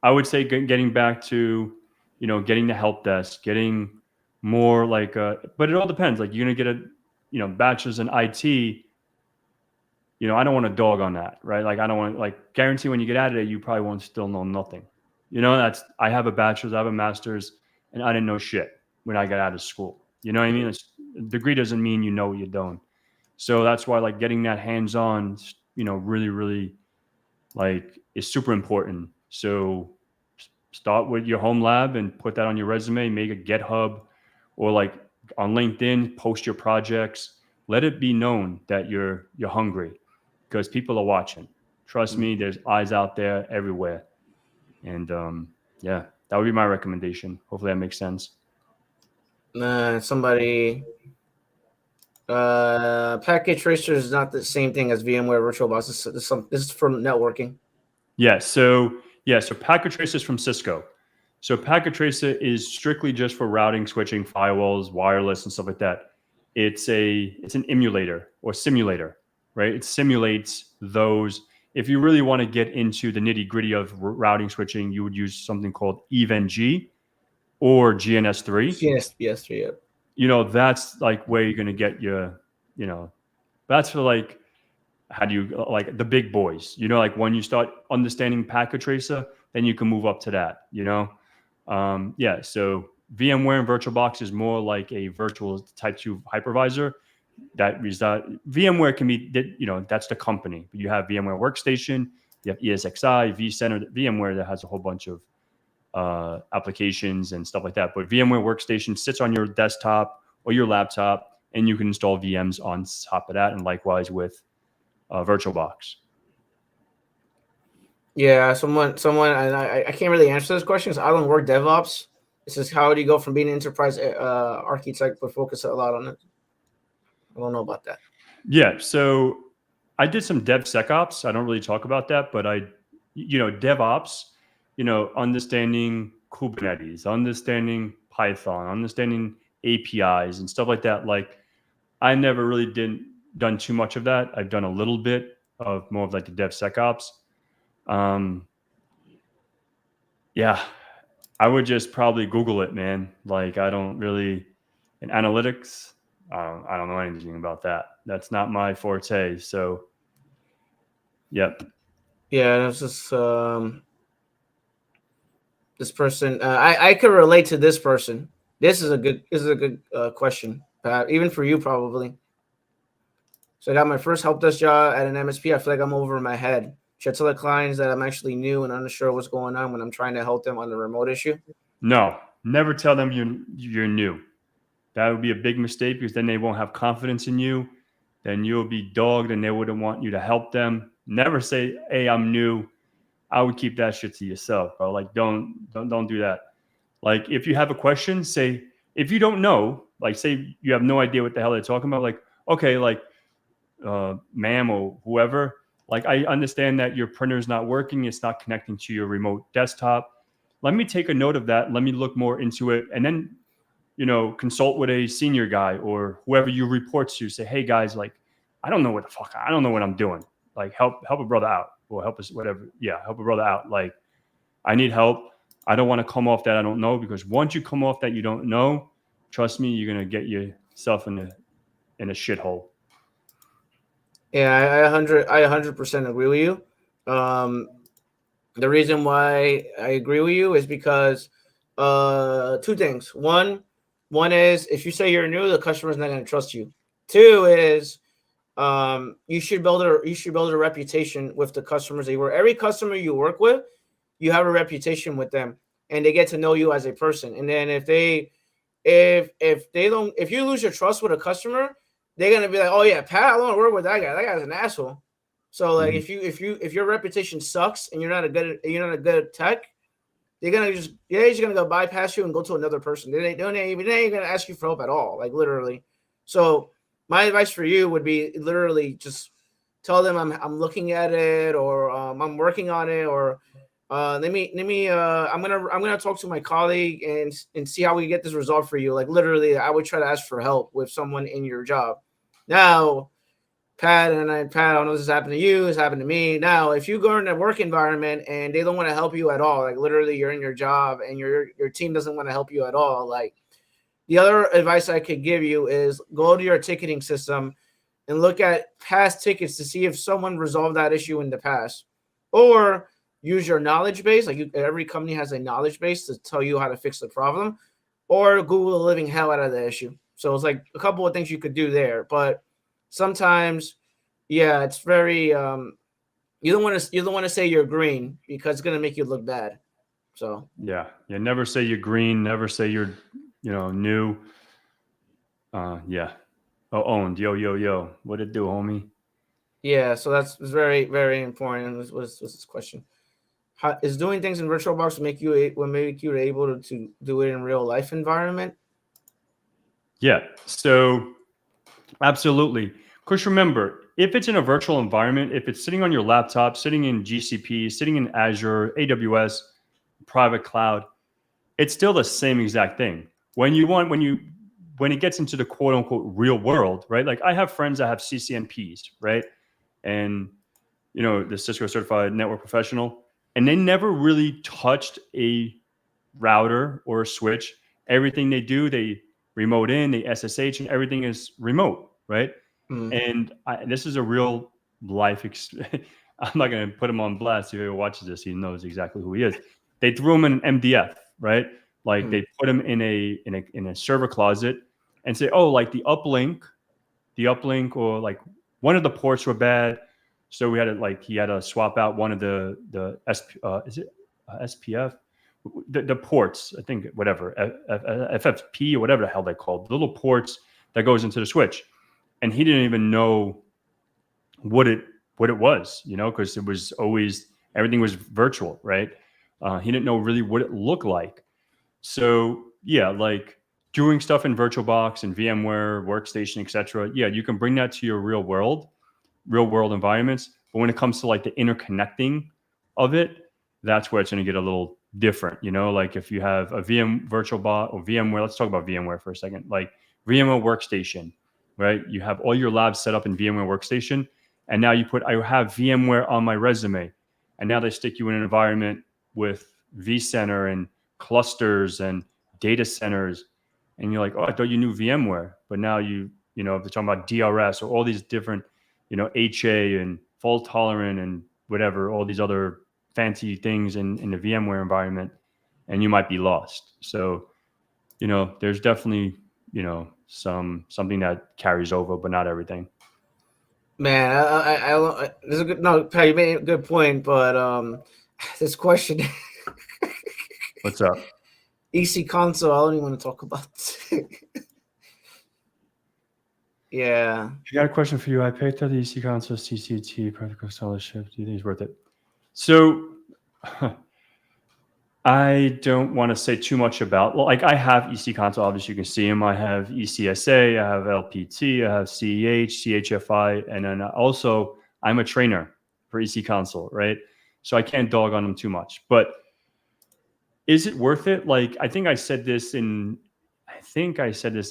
I would say getting back to getting the help desk, getting more like but it all depends. Like you're gonna get a bachelor's in IT. I don't want to dog on that, right? Like I don't want to like guarantee when you get out of it, you probably won't still know nothing. I have a bachelor's, I have a master's, and I didn't know shit when I got out of school. You know what I mean? Degree doesn't mean you know what you don't. So that's why like getting that hands-on, really, really like is super important. So Start with your home lab and put that on your resume. Make a GitHub or like on LinkedIn, post your projects. Let it be known that you're hungry because people are watching. Trust me, there's eyes out there everywhere. And yeah, that would be my recommendation. Hopefully that makes sense. Somebody packet tracer is not the same thing as VMware VirtualBox. This is for networking. So packet tracer is from Cisco. So packet tracer is strictly just for routing, switching, firewalls, wireless, and stuff like that. It's an emulator or simulator, right? It simulates those. If you really want to get into the nitty gritty of routing, switching, you would use something called EVE-NG or GNS3. GNS3, yeah. You know, that's like where you're going to get your, that's for like, how do you like the big boys, like when you start understanding packet tracer, then you can move up to that, so VMware and VirtualBox is more like a virtual type 2 hypervisor. That means that VMware can be, that's the company. You have VMware Workstation, you have ESXi, vCenter, VMware that has a whole bunch of applications and stuff like that. But VMware Workstation sits on your desktop or your laptop, and you can install VMs on top of that. And likewise with VirtualBox. Yeah, someone, and I can't really answer this question because I don't work DevOps. It says, how do you go from being an enterprise architect but focus a lot on it? I don't know about that. Yeah, so I did some DevSecOps. I don't really talk about that, but DevOps, understanding Kubernetes, understanding Python, understanding APIs and stuff like that. Like, I never really done too much of that. I've done a little bit of more of like the DevSecOps. Yeah, I would just probably Google it, man. Like, I don't really, in analytics, I don't know anything about that. That's not my forte. So, yep. Yeah, that's just this person. I could relate to this person. This is a good question, Pat, even for you probably. So I got my first help desk job at an MSP. I feel like I'm over my head. Should I tell the clients that I'm actually new and unsure what's going on when I'm trying to help them on the remote issue? No, never tell them you're new. That would be a big mistake because then they won't have confidence in you. Then you'll be dogged and they wouldn't want you to help them. Never say, "Hey, I'm new." I would keep that shit to yourself, bro. Like, don't do that. Like, if you have a question, say, if you don't know, like, say you have no idea what the hell they're talking about, like, okay, like, ma'am or whoever, like, I understand that your printer is not working. It's not connecting to your remote desktop. Let me take a note of that. Let me look more into it. And then, consult with a senior guy or whoever you report to. Say, hey guys, like, I don't know what I'm doing. Like, help a brother out or help us, whatever. Yeah. Help a brother out. Like, I need help. I don't want to come off that I don't know, because once you come off that you don't know, trust me, you're going to get yourself in a shithole. Yeah, I 100% agree with you. The reason why I agree with you is because two things. One is, if you say you're new, the customer's not going to trust you. Two is you should build a reputation with the customers that you work. Every customer you work with, you have a reputation with them, and they get to know you as a person. And then if you lose your trust with a customer, they're gonna be like, oh yeah, Pat, I don't want to work with that guy. That guy's an asshole. So like, if your reputation sucks and you're not a good tech, they're just gonna go bypass you and go to another person. They ain't even gonna ask you for help at all, like literally. So my advice for you would be literally just tell them I'm looking at it, or I'm working on it, or I'm gonna talk to my colleague and see how we get this resolved for you. Like literally, I would try to ask for help with someone in your job. Now, Pat, I don't know if this happened to you, it's happened to me. Now, if you go in a work environment and they don't want to help you at all, like literally you're in your job and your team doesn't want to help you at all, like the other advice I could give you is go to your ticketing system and look at past tickets to see if someone resolved that issue in the past, or use your knowledge base. Like every company has a knowledge base to tell you how to fix the problem, or Google the living hell out of the issue. So it's like a couple of things you could do there. But sometimes, yeah, it's very you don't want to say you're green because it's gonna make you look bad. So yeah. Never say you're green. Never say you're, new. Yeah. Oh, owned. Yo. What it do, homie? yeah, so that's very, very important. Was this question? How, is doing things in VirtualBox will make you able to do it in real life environment? Yeah. So absolutely. Because remember, if it's in a virtual environment, if it's sitting on your laptop, sitting in GCP, sitting in Azure, AWS, private cloud, it's still the same exact thing. When it gets into the quote unquote real world, right? Like I have friends that have CCNPs, right? And the Cisco certified network professional, and they never really touched a router or a switch. Everything they do, they remote in, they SSH, and everything is remote, right? Mm. And this is a real life. I'm not going to put him on blast. If he watches this, he knows exactly who he is. They threw him in an MDF, right? Like they put him in a server closet and say, oh, like the uplink, or like one of the ports were bad, so he had to swap out one of the SPF, the ports, I think, whatever, FFP or whatever the hell they're called, the little ports that goes into the switch, and he didn't even know what it was, because it was always, everything was virtual, right? He didn't know really what it looked like. So yeah, like doing stuff in VirtualBox and VMware, Workstation, etc. Yeah, you can bring that to your real world environments. But when it comes to like the interconnecting of it, that's where it's going to get a little different. Like if you have a VirtualBox or VMware, let's talk about VMware for a second. Like VMware Workstation, right? You have all your labs set up in VMware Workstation, and now I have VMware on my resume, and now they stick you in an environment with vCenter and clusters and data centers, and you're like, oh, I thought you knew VMware, but now if they're talking about DRS or all these different, HA and fault tolerant and whatever, all these other fancy things in the VMware environment, and you might be lost. So, there's definitely, something that carries over, but not everything. Man, I this is a good, no, Pat, you made a good point, but this question. What's up? EC console, I don't even want to talk about. Yeah. I got a question for you. I picked up the EC console CCT practical scholarship. Do you think it's worth it? So I don't want to say too much about, like I have EC console, obviously you can see them. I have ECSA, I have LPT, I have CEH, CHFI, and then also I'm a trainer for EC console, right? So I can't dog on them too much, but is it worth it? Like, I think I said this in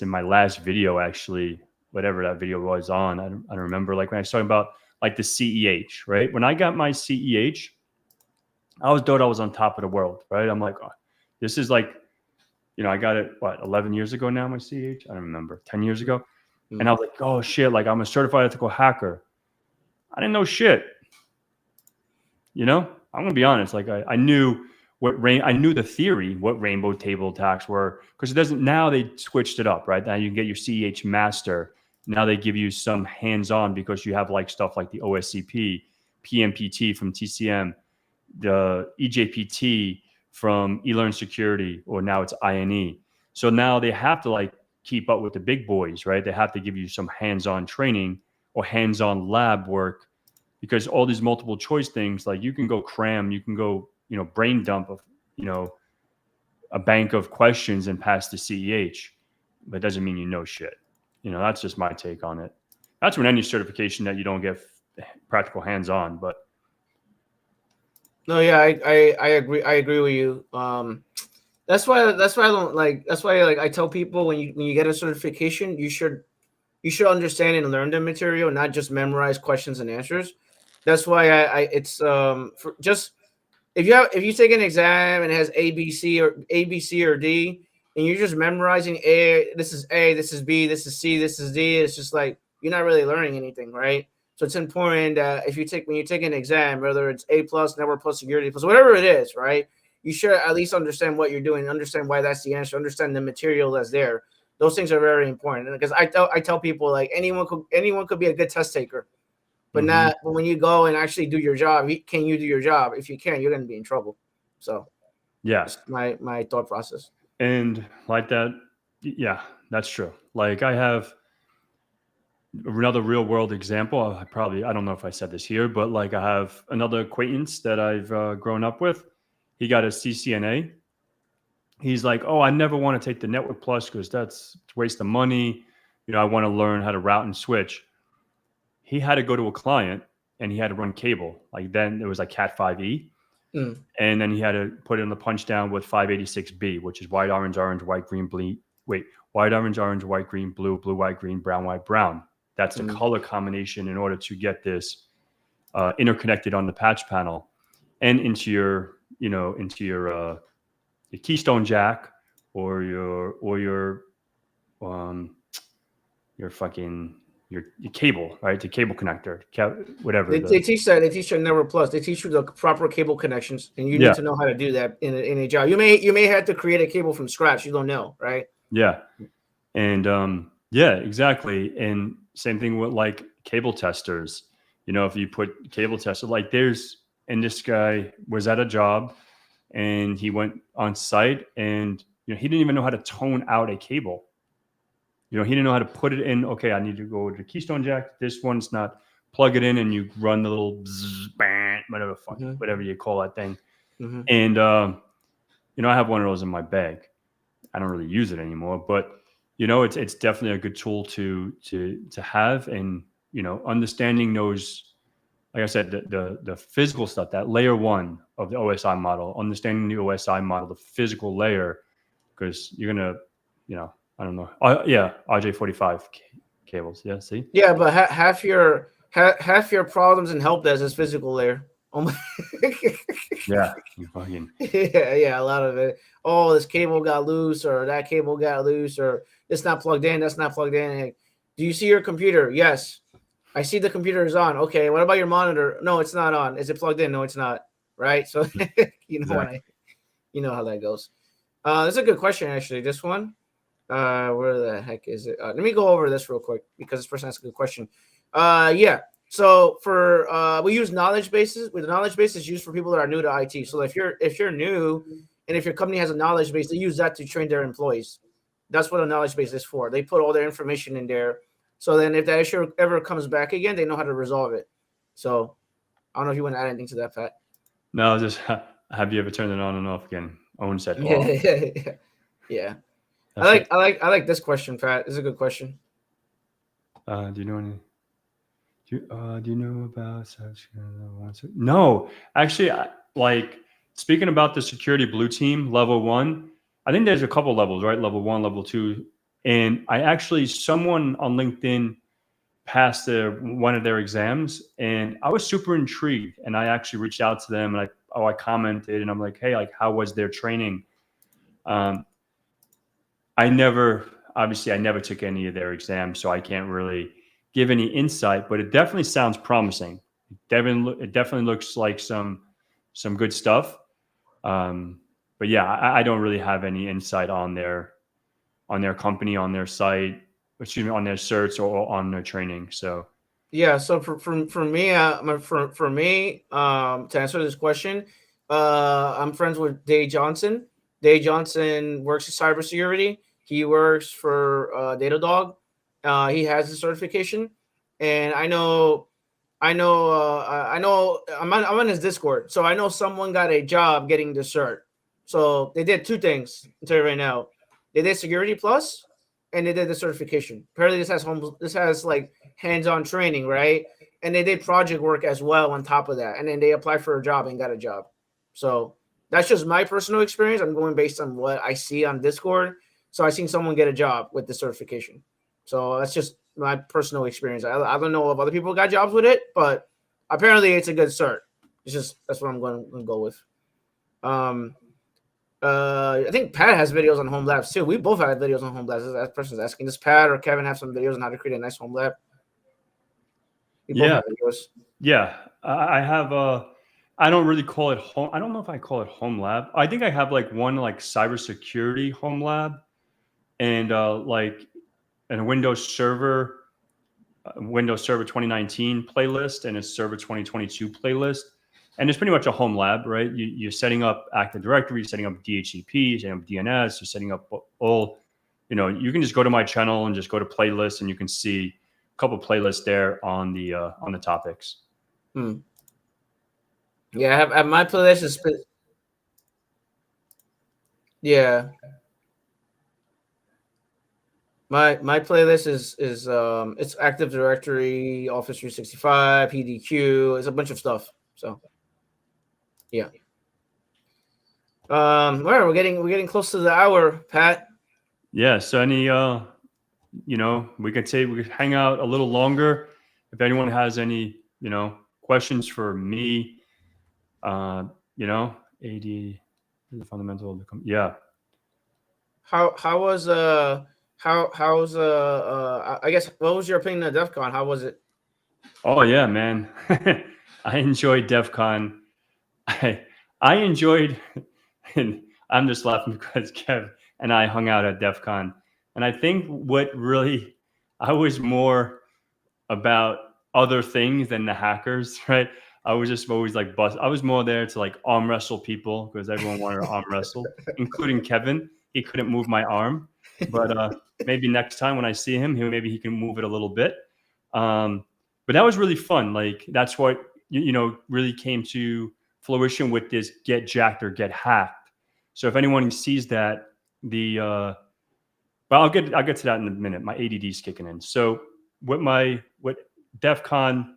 my last video, actually, whatever that video was on. I don't remember. Like when I was talking about like the CEH, right? When I got my CEH, I thought I was on top of the world, right? I'm like, oh, this is like, I got it, 11 years ago now, my CEH? I don't remember, 10 years ago. And I was like, oh shit, like I'm a certified ethical hacker. I didn't know shit. I'm going to be honest. Like I knew I knew the theory, what rainbow table attacks were, because now they switched it up, right? Now you can get your CEH master. Now they give you some hands-on because you have like stuff like the OSCP, PMPT from TCM, the EJPT from eLearn Security, or now it's INE. So now they have to like keep up with the big boys, right? They have to give you some hands-on training or hands-on lab work, because all these multiple choice things, like you can go brain dump of, a bank of questions and pass the CEH, but it doesn't mean you know shit. That's just my take on it. That's when any certification that you don't get practical hands-on, but no, yeah, I agree with you. That's why I don't like. That's why I tell people when you get a certification, you should understand and learn the material, not just memorize questions and answers. That's why it's for just if you take an exam and it has A, B, C or D, and you're just memorizing this is A, this is B, this is C, this is D, it's just like you're not really learning anything, right? So it's important that when you take an exam, whether it's A plus, network plus, security plus, whatever it is, right? You should at least understand what you're doing, understand why that's the answer, understand the material that's there. Those things are very important, because I tell people like anyone could be a good test taker, but not when you go and actually do your job. Can you do your job? If you can't, you're going to be in trouble. So, Yeah. It's my thought process. And like that, yeah, that's true. Like I have another real world example. I don't know if I said this here, but like I have another acquaintance that I've grown up with. He got a CCNA. He's like, oh, I never want to take the Network Plus because that's a waste of money. I want to learn how to route and switch. He had to go to a client and he had to run cable. Like then it was like Cat 5e. Mm. And then he had to put it in the punch down with 586B, which is white, orange, white, green, blue. Wait, white, orange, white, green, blue, blue, white, green, brown, white, brown. That's the color combination in order to get this interconnected on the patch panel and into your keystone jack or your fucking your cable, right? The cable connector, whatever. They teach that. They teach you Network Plus. They teach you the proper cable connections, and you need to know how to do that in a job. You may have to create a cable from scratch. You don't know, right? Yeah, and yeah, exactly. And same thing with like cable testers. If you put cable tester, like this guy was at a job, and he went on site, and he didn't even know how to tone out a cable. He didn't know how to put it in. Okay, I need to go to the keystone jack. This one's not. Plug it in, and you run the little whatever you call that thing. Mm-hmm. And I have one of those in my bag. I don't really use it anymore, but it's definitely a good tool to have, and understanding those. Like I said, the physical stuff, that layer one of the OSI model, understanding the OSI model, the physical layer, because you're gonna, I don't know. Yeah, RJ45 cables. Yeah, see. Yeah, but half your problems in help desk is physical layer. Oh my. Yeah, you fucking. Yeah, a lot of it. Oh, this cable got loose, or that cable got loose, or it's not plugged in. That's not plugged in. Hey, do you see your computer? Yes, I see the computer is on. Okay, what about your monitor? No, it's not on. Is it plugged in? No, it's not. Right. So Exactly. you know how that goes. That's a good question, actually. This one. Where the heck is it? Let me go over this real quick because this person asked a good question. Yeah. So for we use knowledge bases. With the knowledge base is used for people that are new to IT. So if you're new, and if your company has a knowledge base, they use that to train their employees. That's what a knowledge base is for. They put all their information in there. So then if that issue ever comes back again, they know how to resolve it. So I don't know if you want to add anything to that, Pat. No, just have you ever turned it on and off again? Owen said off. Yeah. I like this question, Pat. This is a good question. Do you know any? Do you know about such? No, actually, speaking about the security blue team level 1. I think there's a couple levels, right? Level 1, level 2, and someone on LinkedIn passed one of their exams, and I was super intrigued, and I actually reached out to them, and I commented, and I'm like, hey, like, how was their training? I never took any of their exams, so I can't really give any insight, but it definitely sounds promising. It definitely looks like some good stuff. But yeah, I don't really have any insight on their company, on their site, on their certs or on their training. So yeah, so for me, to answer this question, I'm friends with Dave Johnson. Dave Johnson works in cybersecurity. He works for Datadog. He has the certification, and I know I'm on his Discord, so I know someone got a job getting the cert. So they did two things. I'll tell you right now, they did Security Plus, and they did the certification. Apparently, this has like hands-on training, right? And they did project work as well on top of that, and then they applied for a job and got a job. So that's just my personal experience. I'm going based on what I see on Discord. So I seen someone get a job with the certification. So that's just my personal experience. I don't know if other people got jobs with it, but apparently it's a good cert. That's what I'm going to go with. I think Pat has videos on home labs too. We both have videos on home labs. That person's asking, does Pat or Kevin have some videos on how to create a nice home lab? We both have videos. Yeah, I have I don't really call it home. I don't know if I call it home lab. I think I have like one like cybersecurity home lab, and like a Windows Server 2019 playlist and a Server 2022 playlist. and it's pretty much a home lab, right? You're setting up Active Directory, setting up DHCP, setting up DNS, you're setting up all, you can just go to my channel and just go to playlists, and you can see a couple playlists there on the topics. Yeah, I have my playlist is My playlist is it's Active Directory, Office 365, PDQ. It's a bunch of stuff. So yeah. All right, we're getting close to the hour, Pat. Yeah. So any we could hang out a little longer. If anyone has any questions for me, AD is the fundamental of the yeah. How was how's I guess what was your opinion of Defcon? How was it? Oh yeah, man. I enjoyed Defcon. I enjoyed, and I'm just laughing because Kev and I hung out at Defcon. And I think I was more about other things than the hackers, right? I was just always like I was more there to like arm wrestle people because everyone wanted to arm wrestle, including Kevin. He couldn't move my arm, but maybe next time when I see him, maybe he can move it a little bit. But that was really fun. Like that's what really came to fruition with this get jacked or get hacked. So if anyone sees that, well, I'll get to that in a minute. My ADD is kicking in. So what DEFCON,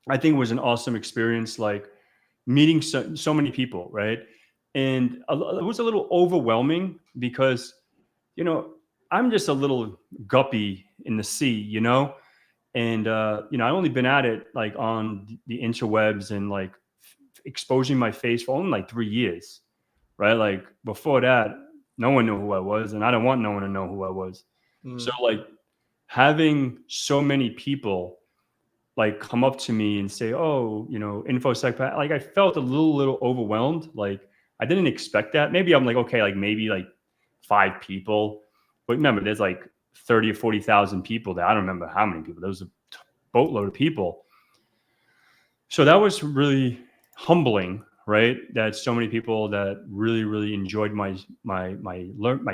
I think was an awesome experience, like meeting so many people, right? And it was a little overwhelming because, I'm just a little guppy in the sea, and I only been at it like on the interwebs and like exposing my face for only like 3 years, right? Like before that, no one knew who I was, and I don't want no one to know who I was. So like having so many people like come up to me and say, "Oh, InfoSec," like I felt a little overwhelmed. Like I didn't expect that. Maybe I'm like, okay, like maybe like 5 people, but remember, there's like 30 or 40,000 people there. I don't remember how many people. There was a boatload of people. So that was really humbling, right? That so many people that really enjoyed my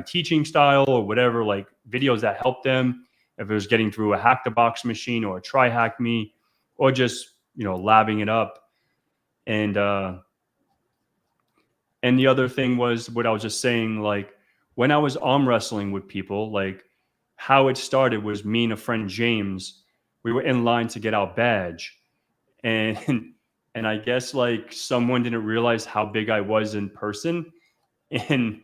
teaching style or whatever, like videos that helped them. If it was getting through a hack the box machine or a try hack me, or just labbing it up. And the other thing was what I was just saying, like when I was arm wrestling with people, like how it started was me and a friend James, we were in line to get our badge, and I guess like someone didn't realize how big I was in person, and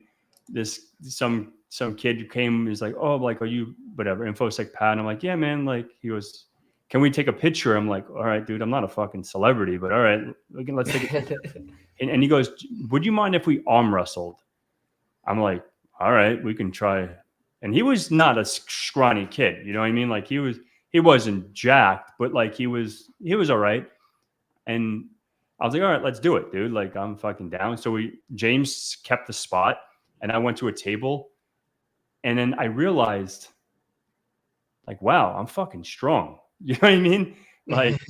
some kid who came is like, "Oh, like are you whatever InfoSec Pat?" And I'm like, "Yeah, man." Like he was, "Can we take a picture?" I'm like, "All right, dude, I'm not a fucking celebrity, but all right, let's take a picture." and he goes, "Would you mind if we arm wrestled?" I'm like, "All right, we can try." And he was not a scrawny kid, you know what I mean? Like he wasn't jacked, but like he was all right. And I was like, "All right, let's do it, dude. Like I'm fucking down." So James kept the spot, and I went to a table, and then I realized, like, wow, I'm fucking strong. You know what I mean? Like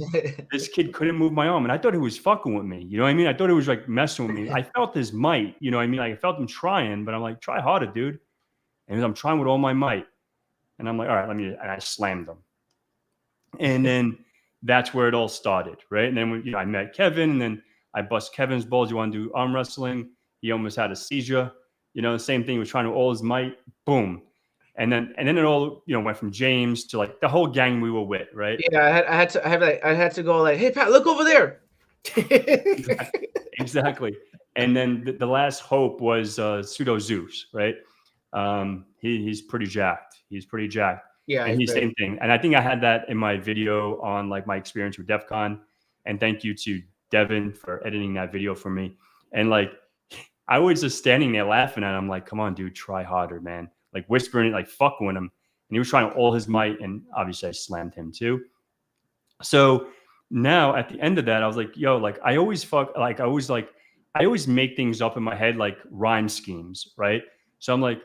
this kid couldn't move my arm, and I thought he was fucking with me. You know what I mean? I thought he was like messing with me. I felt his might. You know what I mean? Like, I felt him trying, but I'm like, try harder, dude. And I'm trying with all my might. And I'm like, all right, and I slammed him. And then that's where it all started, right? And then I met Kevin, and then I bust Kevin's balls. You want to do arm wrestling? He almost had a seizure. The same thing. He was trying with all his might. Boom. And then it all went from James to like the whole gang we were with, right? Yeah, I had to go like, "Hey Pat, look over there." Exactly. And then the last hope was Pseudo Zeus, right? He's pretty jacked. Yeah, and he's same thing. And I think I had that in my video on like my experience with DEFCON. And thank you to Devin for editing that video for me. And like I was just standing there laughing at him, like, "Come on, dude, try harder, man." Like whispering it, like fucking with him. And he was trying all his might, and obviously I slammed him too. So now at the end of that, I was like, yo, like I always make things up in my head, like rhyme schemes, right? So I'm like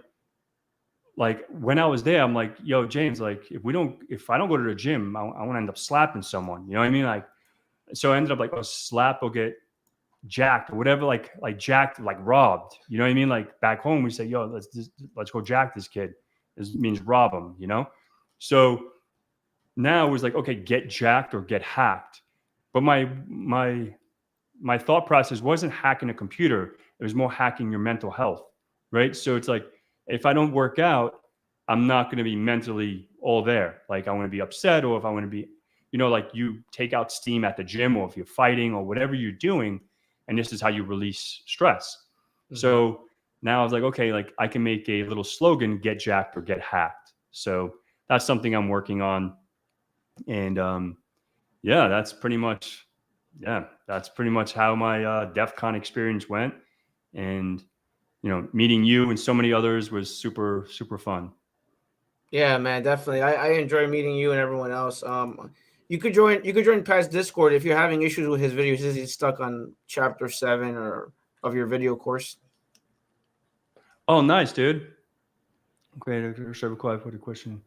when I was there, I'm like, yo, James, like if I don't go to the gym, I want to end up slapping someone. You know what I mean? Like, so I ended up like, slap will get jacked or whatever, like jacked, like robbed. You know what I mean? Like back home, we say, yo, let's go jack this kid. This means rob him, you know? So now it was like, okay, get jacked or get hacked. But my thought process wasn't hacking a computer. It was more hacking your mental health, right? So it's like, if I don't work out, I'm not going to be mentally all there. Like I want to be upset, or if I want to be, you know, like you take out steam at the gym, or if you're fighting or whatever you're doing, and this is how you release stress. Mm-hmm. So now I was like, okay, like I can make a little slogan, get jacked or get hacked. So that's something I'm working on. And yeah, that's pretty much how my Defcon experience went. And, you know, meeting you and so many others was super, super fun. Yeah, man, definitely. I enjoy meeting you and everyone else. You could join Pat's Discord if you're having issues with his videos. He's stuck on chapter 7 or of your video course. Oh, nice, dude. Great. I put a question,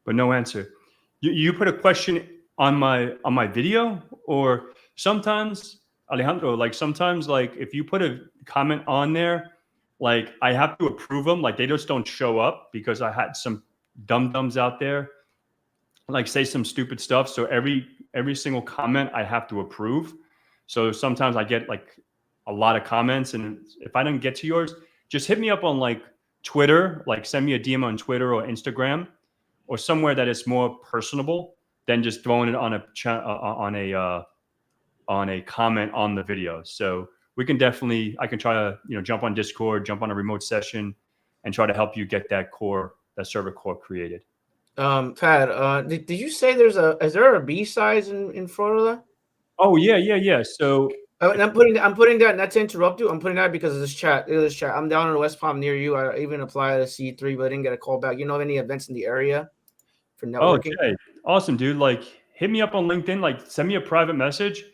but no answer. You put a question on my video, or sometimes, Alejandro, like sometimes, like if you put a comment on there, like I have to approve them. Like they just don't show up because I had some dum-dums out there like say some stupid stuff. So every single comment I have to approve. So sometimes I get like a lot of comments, and if I don't get to yours, just hit me up on like Twitter, like send me a DM on Twitter or Instagram or somewhere that is more personable than just throwing it on a comment on the video. So we can definitely, I can try to, jump on Discord, jump on a remote session and try to help you get that server core created. Pat, did you say is there a B size in Florida? Oh yeah. So I'm putting that, not to interrupt you. I'm putting that because of this chat. I'm down in West Palm near you. I even applied to C3, but I didn't get a call back. You know of any events in the area for networking? Okay, awesome, dude. Like, hit me up on LinkedIn. Like, send me a private message.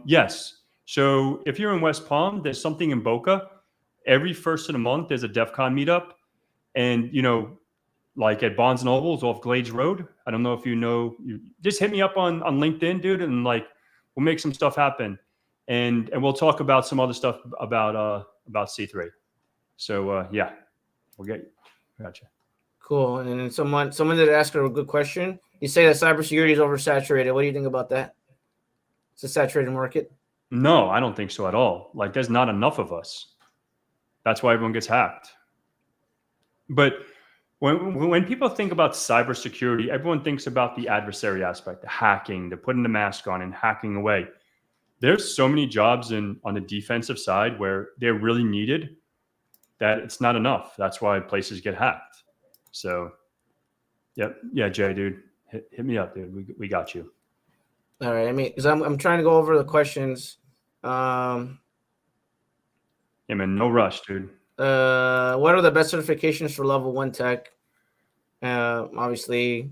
Yes. So if you're in West Palm, there's something in Boca. Every first of the month, there's a DEFCON meetup, and like at Barnes and Nobles off Glades Road. I don't know if you know. You just hit me up on LinkedIn, dude, and like we'll make some stuff happen, and we'll talk about some other stuff about C3. So yeah, we'll get you. Gotcha. Cool. And then someone did ask a good question. You say that cybersecurity is oversaturated. What do you think about that? It's a saturated market. No, I don't think so at all. Like, there's not enough of us. That's why everyone gets hacked. But when people think about cybersecurity, everyone thinks about the adversary aspect, the hacking, the putting the mask on and hacking away. There's so many jobs on the defensive side where they're really needed that it's not enough. That's why places get hacked. So, yep. Yeah, Jay, dude, hit me up, dude. We got you. All right. I mean, because I'm trying to go over the questions. Yeah, man, no rush, dude. What are the best certifications for level 1 tech? Obviously,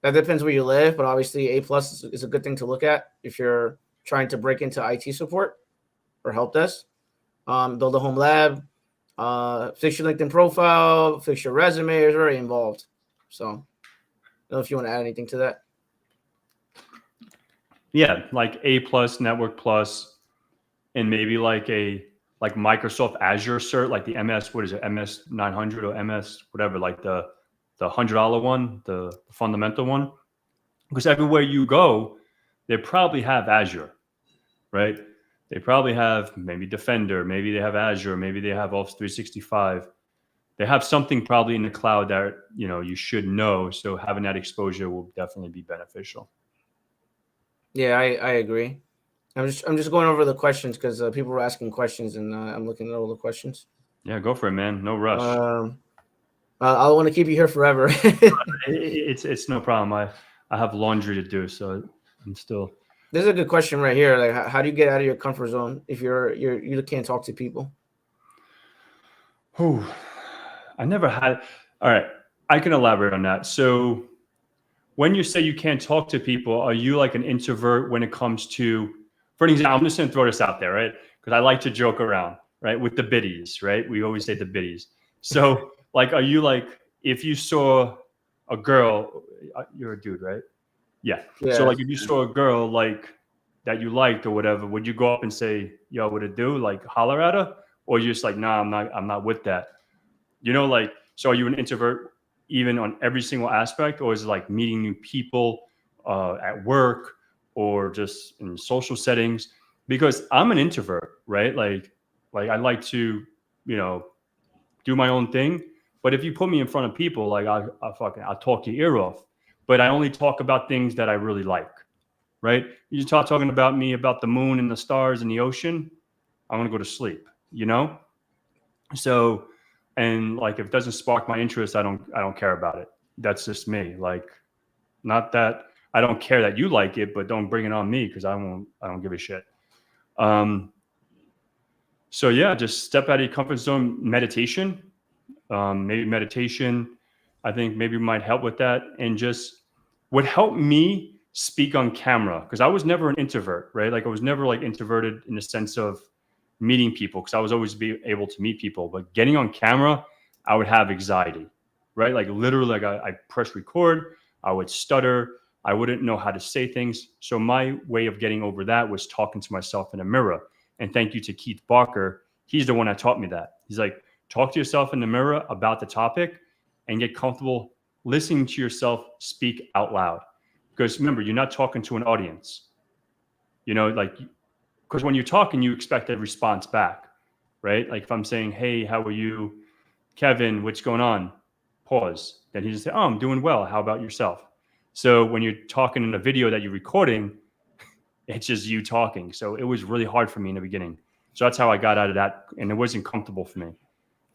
that depends where you live, but obviously A+ is a good thing to look at if you're trying to break into IT support or help desk. Build a home lab, fix your LinkedIn profile, fix your resume. It's very involved. So I don't know if you want to add anything to that. Yeah, like A+, Network Plus, and maybe like Microsoft Azure cert, like the MS, what is it, MS 900 or MS whatever, like the $100 one, the fundamental one. Because everywhere you go, they probably have Azure, right? They probably have maybe Defender, maybe they have Azure, maybe they have Office 365. They have something probably in the cloud that you should know. So having that exposure will definitely be beneficial. Yeah, I agree. I'm just going over the questions because people were asking questions, and I'm looking at all the questions. Yeah, go for it, man. No rush. I want to keep you here forever. It's no problem. I have laundry to do, so I'm still. There's a good question right here. Like, how do you get out of your comfort zone if you can't talk to people? Oh, I never had. All right, I can elaborate on that. So, when you say you can't talk to people, are you like an introvert when it comes to? For example, I'm just going to throw this out there, right? Because I like to joke around, right? With the biddies, right? We always say the biddies. So, like, are you like, if you saw a girl, you're a dude, right? Yeah. So, like, if you saw a girl, like, that you liked or whatever, would you go up and say, yo, what it do? Like holler at her? Or you're just like, nah, I'm not with that. You know, like, so are you an introvert even on every single aspect? Or is it like meeting new people at work or just in social settings? Because I'm an introvert, right? Like I like to, you know, do my own thing. But if you put me in front of people, like I'll talk your ear off. But I only talk about things that I really like, right? You start talking about me about the moon and the stars and the ocean, I'm gonna go to sleep, you know? So, and like if it doesn't spark my interest, I don't care about it. That's just me. Like, not that I don't care that you like it, but don't bring it on me because I don't give a shit. Um, so yeah, just step out of your comfort zone. Meditation, maybe meditation. I think maybe might help with that, and just would help me speak on camera because I was never an introvert, right? Like I was never like introverted in the sense of meeting people because I was always be able to meet people, but getting on camera, I would have anxiety, right? Like literally, like I press record, I would stutter, I wouldn't know how to say things. So my way of getting over that was talking to myself in a mirror. And thank you to Keith Barker. He's the one that taught me that. He's like, talk to yourself in the mirror about the topic and get comfortable listening to yourself speak out loud. Because remember, you're not talking to an audience. You know, like, because when you're talking, you expect a response back, right? Like if I'm saying, hey, how are you? Kevin, what's going on? Pause. Then he just say, oh, I'm doing well. How about yourself? So when you're talking in a video that you're recording, it's just you talking. So it was really hard for me in the beginning. So that's how I got out of that. And it wasn't comfortable for me. And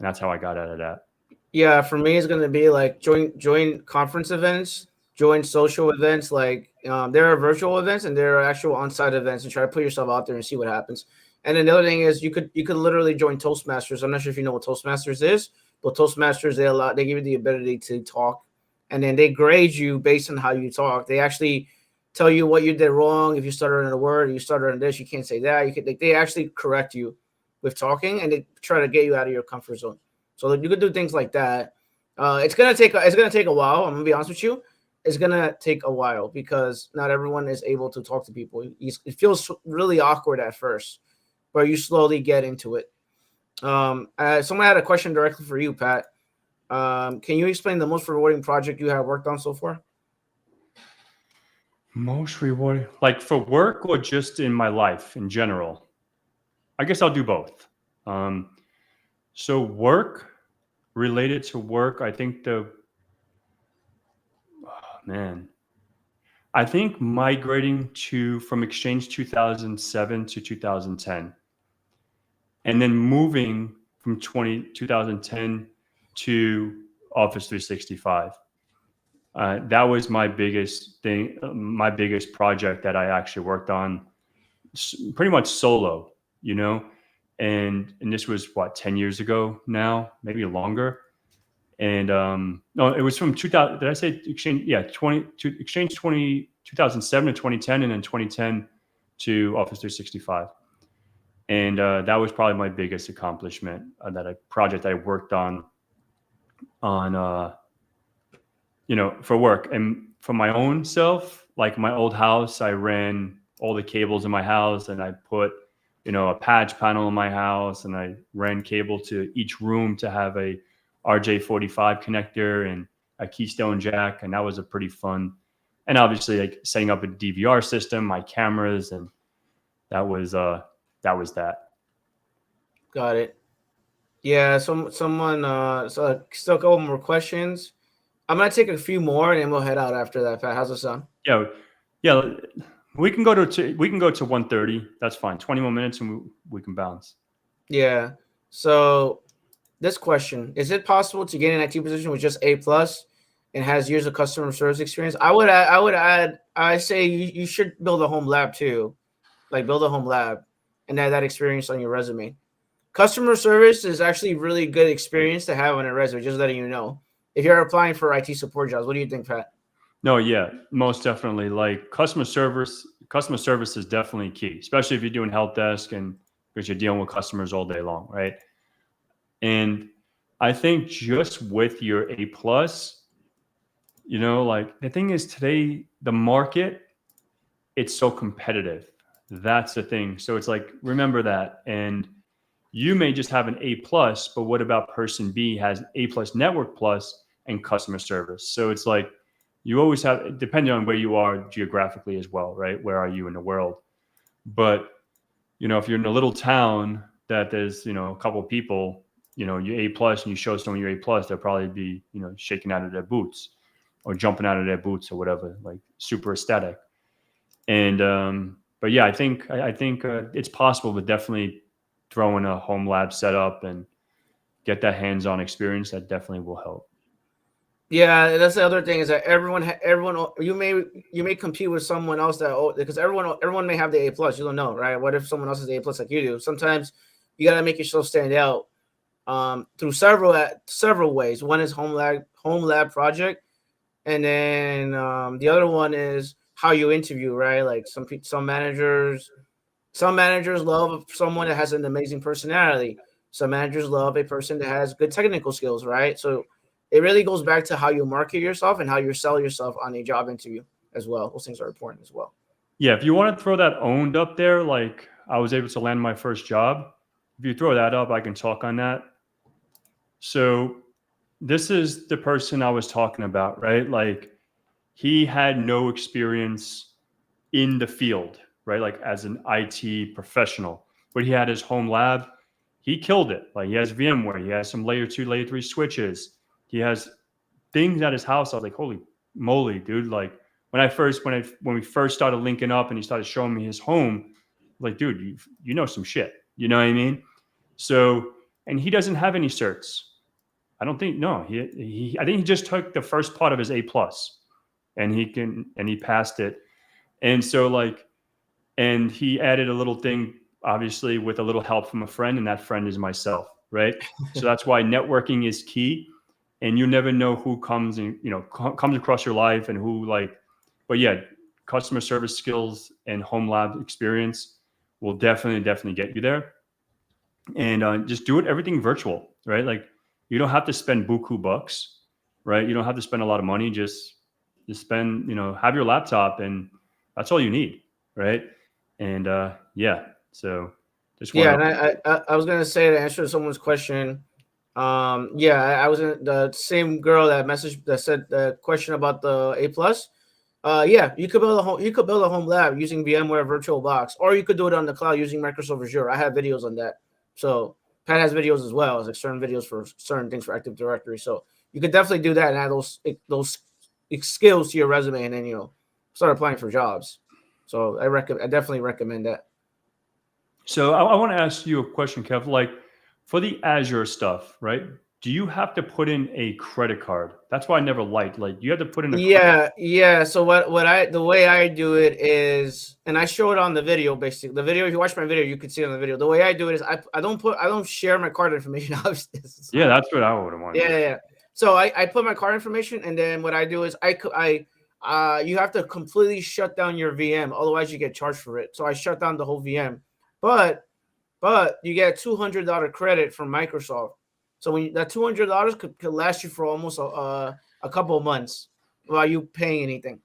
that's how I got out of that. Yeah, for me, it's gonna be like join conference events, join social events. Like there are virtual events and there are actual on-site events, and try to put yourself out there and see what happens. And then the other thing is you could literally join Toastmasters. I'm not sure if you know what Toastmasters is, but Toastmasters they give you the ability to talk, and then they grade you based on how you talk. They actually tell you what you did wrong. If you stutter in a word, you stutter in this, you can't say that. You can they actually correct you with talking, and they try to get you out of your comfort zone. So you could do things like that. It's gonna take a while. I'm gonna be honest with you. It's gonna take a while because not everyone is able to talk to people. It feels really awkward at first, but you slowly get into it. Someone had a question directly for you, Pat. Can you explain the most rewarding project you have worked on so far? Most rewarding, like for work or just in my life in general? I guess I'll do both. Um, so work related to work, I think man, I think migrating to from Exchange 2007 to 2010, and then moving from 2010 to Office 365. That was my biggest thing, my biggest project that I actually worked on pretty much solo, you know, and this was what 10 years ago now, maybe longer. And no, it was from 2000. Did I say Exchange? Yeah, 2007 to 2010, and then 2010 to Office 365. And that was probably my biggest accomplishment. That a project I worked on for work and for my own self. Like my old house, I ran all the cables in my house, and I put a patch panel in my house, and I ran cable to each room to have a RJ45 connector and a Keystone jack, and that was a pretty fun. And obviously, like setting up a DVR system, my cameras, and that was that. Got it. Yeah. Someone. So still a couple more questions. I'm gonna take a few more, and then we'll head out after that. Pat, how's it sound? Yeah, yeah. We can go to 1:30. That's fine. 20 more minutes, and we can bounce. Yeah. So this question: is it possible to get an IT position with just A plus and has years of customer service experience? I say you should build a home lab too, like build a home lab and have that experience on your resume. Customer service is actually really good experience to have on a resume. Just letting you know. If you're applying for IT support jobs, what do you think, Pat? No, yeah, most definitely. Like customer service is definitely key, especially if you're doing help desk and because you're dealing with customers all day long, right? And I think just with your A plus, like the thing is today, the market, it's so competitive. That's the thing. So it's like, remember that. And you may just have an A plus, but what about person B has A plus network plus and customer service? So it's like, you always have, depending on where you are geographically as well, right? Where are you in the world? But, if you're in a little town that there's, a couple of people, you're A plus and you show someone you're A plus, they'll probably be, shaking out of their boots or jumping out of their boots or whatever, like super ecstatic. And, but yeah, I think it's possible, but definitely throw in a home lab setup and get that hands-on experience. That definitely will help. Yeah, that's the other thing is that everyone you may compete with someone else because everyone may have the A plus. You don't know, right? What if someone else has the A plus like you do? Sometimes you got to make yourself stand out through several ways. One is home lab project, and then the other one is how you interview, right? Like some managers love someone that has an amazing personality. Some managers love a person that has good technical skills, right? So it really goes back to how you market yourself and how you sell yourself on a job interview as well. Those things are important as well. Yeah, if you want to throw that owned up there, like I was able to land my first job, if you throw that up, I can talk on that. So this is the person I was talking about, right? Like he had no experience in the field, right? Like as an IT professional, but he had his home lab. He killed it. Like he has VMware, he has some layer 2, layer 3 switches. He has things at his house. I was like, holy moly, dude. Like when we first started linking up and he started showing me his home, like, dude, you know some shit. You know what I mean? So, and he doesn't have any certs. I don't think, no, I think he just took the first part of his A plus and he passed it. And so and he added a little thing, obviously with a little help from a friend, and that friend is myself, right? So that's why networking is key, and you never know who comes comes across your life and who but yeah, customer service skills and home lab experience will definitely get you there. And just do everything virtual, right? Like you don't have to spend buku bucks, right? You don't have to spend a lot of money. Just spend, have your laptop, and that's all you need, right? And yeah, so just Yeah, and I was gonna say to answer someone's question. Yeah, I was in the same girl that said the question about the A plus. Yeah, you could build a home lab using VMware VirtualBox, or you could do it on the cloud using Microsoft Azure. I have videos on that. So Pat has videos as well, like certain videos for certain things for Active Directory. So you could definitely do that and add those skills to your resume, and then start applying for jobs. So I definitely recommend that. So I want to ask you a question, Kev. Like for the Azure stuff, right? Do you have to put in a credit card? That's why I never liked. Like you have to put in a Yeah. So the way I do it is, and I show it on the video. Basically, the video. If you watch my video, you can see it on the video. The way I do it is I don't share my card information. Yeah, that's what I would have wanted. Yeah. So I put my card information, and then what I do is you have to completely shut down your VM, otherwise you get charged for it. So I shut down the whole VM, but you get $200 credit from Microsoft. So that $200 could last you for almost a couple of months without you paying anything.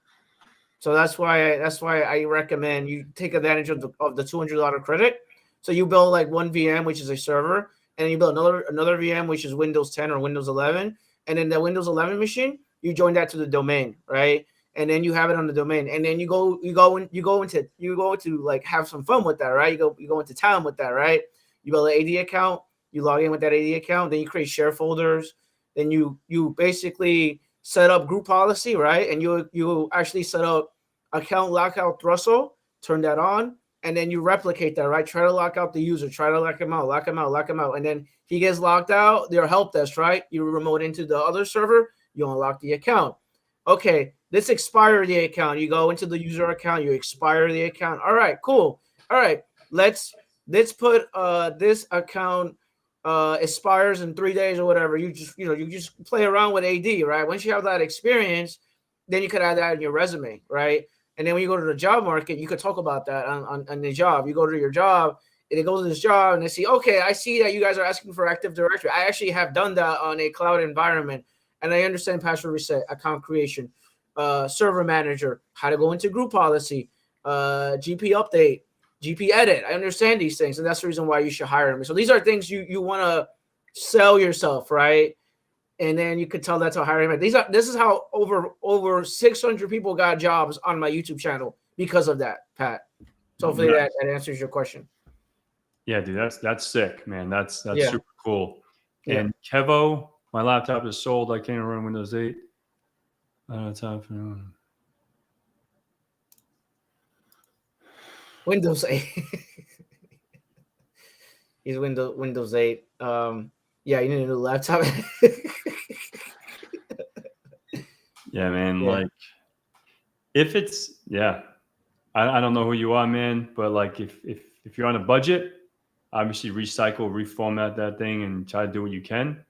So that's why I recommend you take advantage of the $200 credit. So you build like one VM, which is a server, and you build another VM, which is Windows 10 or Windows 11, and then the Windows 11 machine, you join that to the domain, right? And then you have it on the domain, and then you go to like have some fun with that, right? You go into town with that, right? You build an AD account, you log in with that AD account, then you create share folders, then you basically set up group policy, right? And you actually set up account lockout threshold, turn that on, and then you replicate that, right? Try to lock out the user, try to lock him out, and then he gets locked out. Their help desk, right? You remote into the other server, you unlock the account. Okay, let's expire the account. You go into the user account, you expire the account. All right, cool. All right, let's put this account expires in 3 days or whatever. You just play around with AD, right? Once you have that experience, then you could add that in your resume, right? And then when you go to the job market, you could talk about that on the job. You go to your job, and it goes to this job, and they see, okay, I see that you guys are asking for Active Directory. I actually have done that on a cloud environment, and I understand password reset, account creation, server manager, how to go into group policy, GP update, GP edit. I understand these things, and that's the reason why you should hire me. So these are things you want to sell yourself, right? And then you could tell that's how hiring. This is how over 600 people got jobs on my YouTube channel because of that, Pat. So hopefully that answers your question. Yeah, dude, that's sick, man. That's Yeah. super cool. Yeah. And Kevo, my laptop is sold. I can't run Windows 8. I don't have time for Windows 8. He's Windows 8. Yeah, you need a new laptop. Yeah, man. Yeah. Like, if it's I don't know who you are, man, but like if you're on a budget, obviously recycle, reformat that thing, and try to do what you can.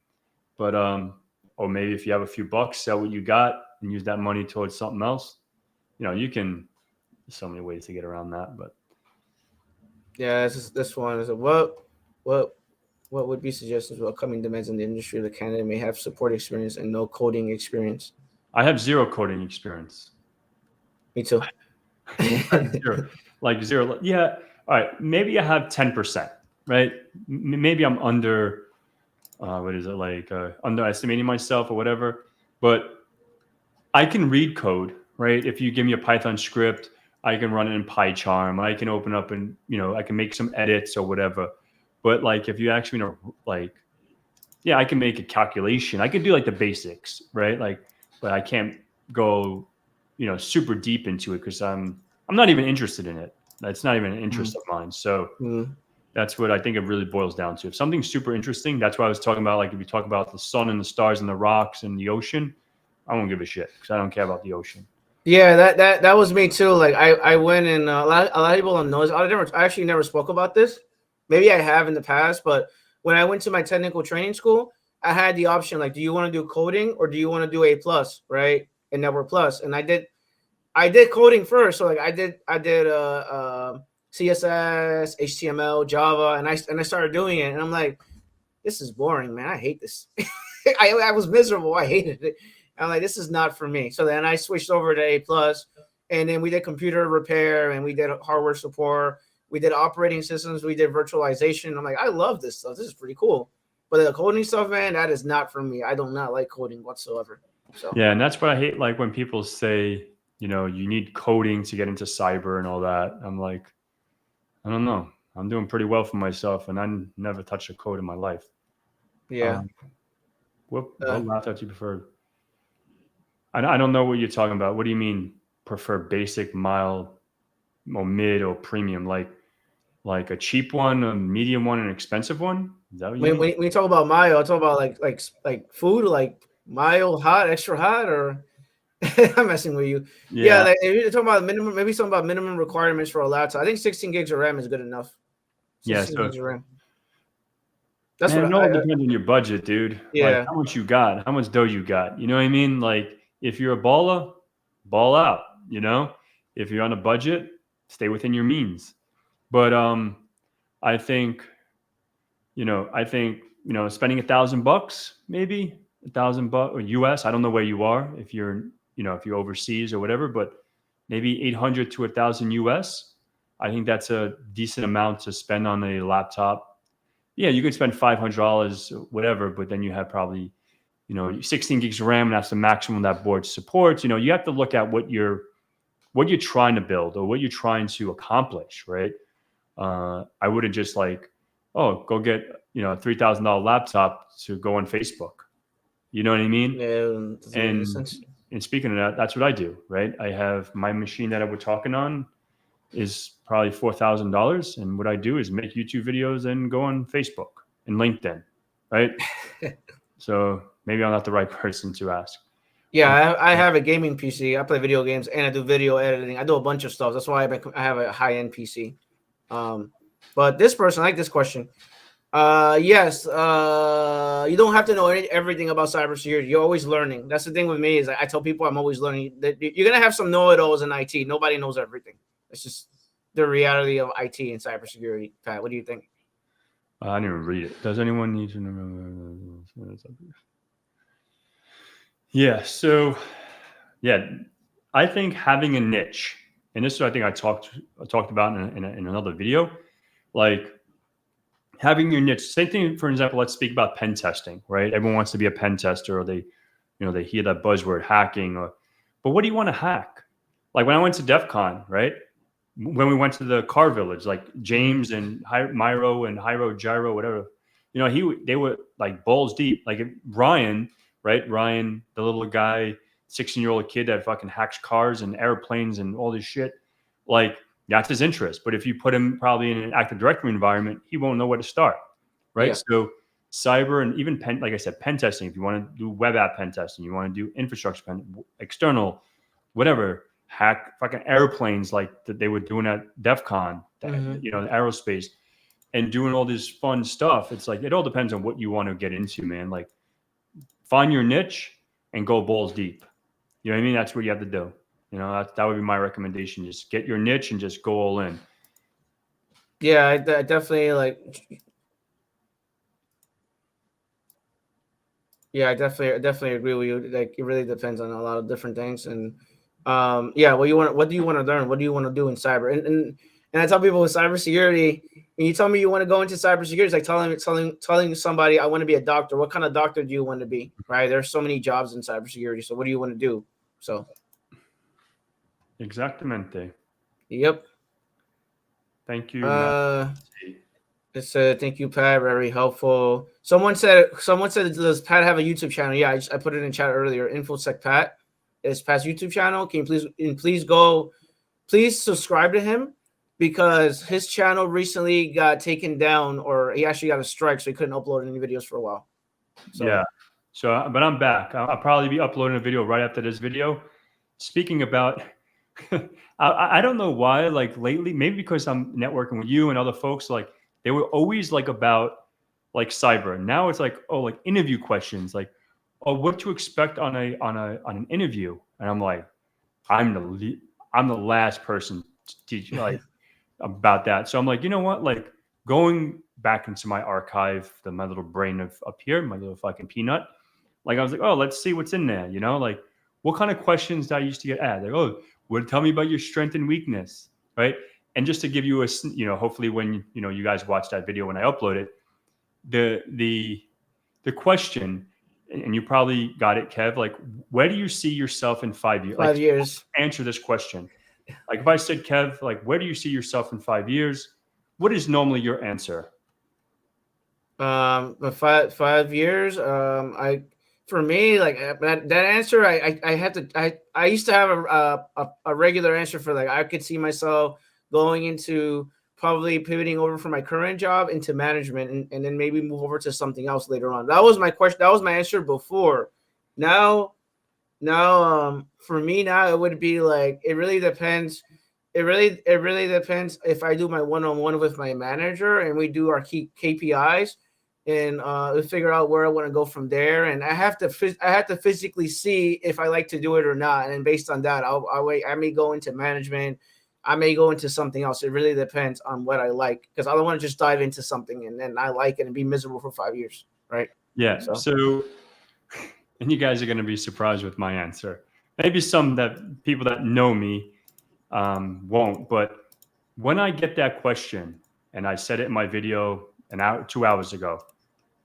But or maybe if you have a few bucks, sell what you got and use that money towards something else. You know, you can. There's so many ways to get around that, but yeah, this one is what would be suggestions for upcoming demands in the industry? The candidate may have support experience and no coding experience. I have zero coding experience. Me too. Zero. Yeah. All right. Maybe I have 10%, right? Maybe I'm under, underestimating myself or whatever, but I can read code, right? If you give me a Python script, I can run it in PyCharm. I can open up and, I can make some edits or whatever. But like, if you actually know, like, yeah, I can make a calculation. I can do like the basics, right? Like, but I can't go, super deep into it because I'm not even interested in it. That's not even an interest of mine. So that's what I think it really boils down to. If something's super interesting, that's why I was talking about, like, if you talk about the sun and the stars and the rocks and the ocean, I won't give a shit because I don't care about the ocean. Yeah, that was me too. Like I went and a lot of people don't know this. I actually never spoke about this. Maybe I have in the past, but when I went to my technical training school, I had the option, like, do you want to do coding or do you want to do A+, right? And Network Plus. And I did coding first. So like I did CSS, HTML, Java, and I started doing it. And I'm like, this is boring, man. I hate this. I was miserable. I hated it. I'm like, this is not for me. So then I switched over to A+, and then we did computer repair and we did hardware support. We did operating systems. We did virtualization. I'm like, I love this stuff. This is pretty cool. But the coding stuff, man, that is not for me. I do not like coding whatsoever. So yeah, and that's what I hate. Like when people say, you need coding to get into cyber and all that. I'm like, I don't know. I'm doing pretty well for myself, and I never touched a code in my life. Yeah. What laptop do you prefer? I don't know what you're talking about. What do you mean prefer basic, mild, or mid, or premium? Like a cheap one, a medium one, and an expensive one? Is that what you mean? When you talk about mild, I talk about like food, like mild, hot, extra hot, or I'm messing with you. Yeah, like if you're talking about minimum, maybe something about minimum requirements for a laptop. I think 16 gigs of RAM is good enough. 16 gigs of RAM. That's what it all depends on your budget, dude. Yeah. Like how much you got, how much dough you got. You know what I mean? Like if you're a baller, ball out. If you're on a budget, stay within your means. But I think, spending $1,000, maybe $1,000 or US. I don't know where you are. If you're, if you're overseas or whatever, but maybe 800 to 1,000 US. I think that's a decent amount to spend on a laptop. Yeah, you could spend $500, whatever, but then you have probably, 16 gigs of RAM, and that's the maximum that board supports. You have to look at what you're trying to build or what you're trying to accomplish, right? I wouldn't just like, go get, a $3,000 laptop to go on Facebook. You know what I mean? Yeah. And speaking of that, that's what I do, right? I have my machine that I was talking on is probably $4,000. And what I do is make YouTube videos and go on Facebook and LinkedIn, right? So maybe I'm not the right person to ask. Yeah, I have a gaming PC. I play video games and I do video editing. I do a bunch of stuff. That's why I have a high-end PC. But this person, I like this question. Yes, you don't have to know everything about cybersecurity. You're always learning. That's the thing with me is I tell people I'm always learning. That you're gonna have some know-it-alls in IT. Nobody knows everything. It's just the reality of IT and cybersecurity. Pat, what do you think? I didn't even read it. Does anyone need to know? Yeah. So, I think having a niche and this is I think I talked about in another video, like having your niche. Same thing, for example, let's speak about pen testing, right? Everyone wants to be a pen tester, or they hear that buzzword hacking, but what do you want to hack? Like when I went to Defcon, right? When we went to the car village, like James and Myro and Hyro, Gyro, whatever, they were like balls deep. Like Ryan, right? Ryan, the little guy, 16-year-old kid that fucking hacks cars and airplanes and all this shit. Like that's his interest. But if you put him probably in an Active Directory environment, he won't know where to start, right? Yeah. So cyber and even pen, like I said, pen testing. If you want to do web app pen testing, you want to do infrastructure external, whatever. Hack fucking airplanes like that they were doing at DEFCON, aerospace, and doing all this fun stuff. It's like it all depends on what you want to get into, man. Like find your niche and go balls deep. You know what I mean? That's what you have to do. That would be my recommendation. Just get your niche and just go all in. Yeah, I definitely like. Yeah, I definitely agree with you. Like it really depends on a lot of different things, and what do you want to learn? What do you want to do in cyber? And I tell people with cybersecurity, when you tell me you want to go into cybersecurity, it's like telling somebody I want to be a doctor. What kind of doctor do you want to be? Right? There's so many jobs in cybersecurity. So what do you want to do? So exactamente. Yep. Thank you. Thank you, Pat. Very helpful. Someone said, does Pat have a YouTube channel? Yeah, I put it in chat earlier. InfoSec Pat is Pat's YouTube channel. Can you please subscribe to him, because his channel recently got taken down, or he actually got a strike, so he couldn't upload any videos for a while. Yeah. So, but I'm back. I'll probably be uploading a video right after this video. Speaking about, I don't know why, like lately, maybe because I'm networking with you and other folks, like they were always like about like cyber. Now it's like, oh, like interview questions, like, oh, what to expect on an interview. And I'm like, I'm the last person to teach like about that. So I'm like, you know what? Like going back into my archive, my little brain up here, my little fucking peanut. Like I was like, oh, let's see what's in there. Like what kind of questions that I used to get asked? Like, oh, tell me about your strength and weakness, right? And just to give you a, hopefully when you guys watch that video when I upload it, the question, and you probably got it, Kev. Like, where do you see yourself in 5 years? 5 years. Answer this question. Like, if I said, Kev, like, where do you see yourself in 5 years? What is normally your answer? 5 years. For me, like that answer, I used to have a regular answer for, like, I could see myself going into probably pivoting over from my current job into management, and then maybe move over to something else later on. That was my question. That was my answer before. Now, for me now, it would be like, it really depends. It really depends if I do my one-on-one with my manager and we do our key KPIs, and we figure out where I want to go from there. And I have to physically see if I like to do it or not. And based on that, I may go into management. I may go into something else. It really depends on what I like, because I don't want to just dive into something and then I like it and be miserable for 5 years, right? Yeah. So and you guys are going to be surprised with my answer. Maybe some that people that know me won't, but when I get that question, and I said it in my video 2 hours ago,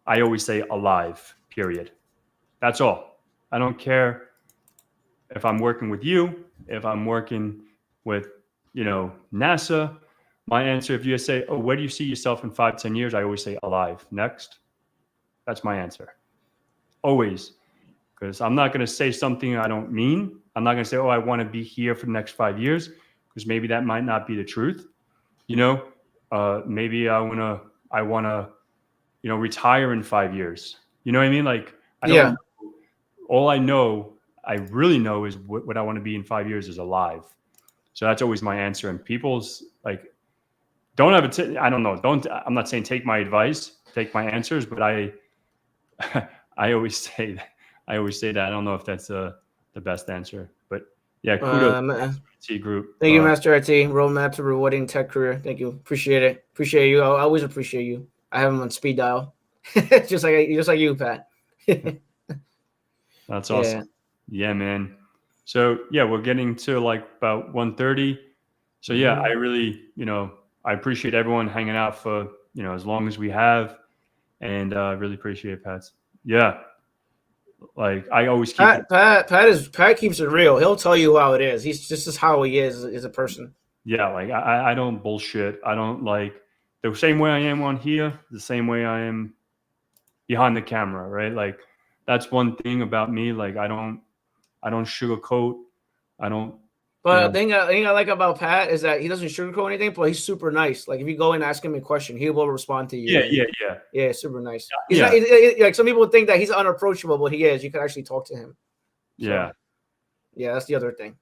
I always say alive, period. That's all. I don't care if I'm working with you, if I'm working with, NASA. My answer, if you say, oh, where do you see yourself in 5-10 years? I always say alive. Next. That's my answer. Always. Because I'm not going to say something I don't mean. I'm not going to say, oh, I want to be here for the next 5 years, because maybe that might not be the truth. Maybe I want to, retire in 5 years. You know what I mean? Like, I don't know. All I really know is what I want to be in 5 years is alive. So that's always my answer. And people's like, don't have it. I don't know. I'm not saying take my advice, take my answers, but I always say that. I don't know if that's the best answer, but yeah, kudos to group. Thank you, Master IT. Roadmap to rewarding tech career. Thank you. Appreciate it. Appreciate you. I always appreciate you. I have him on speed dial, just like you, Pat. That's awesome. Yeah, man. So yeah, we're getting to like about 1:30. So yeah, I really, I appreciate everyone hanging out for, as long as we have, and really appreciate it, Pat. Yeah. Like I always keep Pat keeps it real. He'll tell you how it is. He's just how he is as a person. Yeah, like I don't bullshit. I don't like the same way I am on here, the same way I am behind the camera, right? Like that's one thing about me. Like I don't sugarcoat. I don't, But the thing I like about Pat is that he doesn't sugarcoat anything, but he's super nice. Like if you go and ask him a question, he will respond to you. Yeah, super nice. He's not, like some people think that he's unapproachable, but he is. You can actually talk to him. So, yeah, that's the other thing.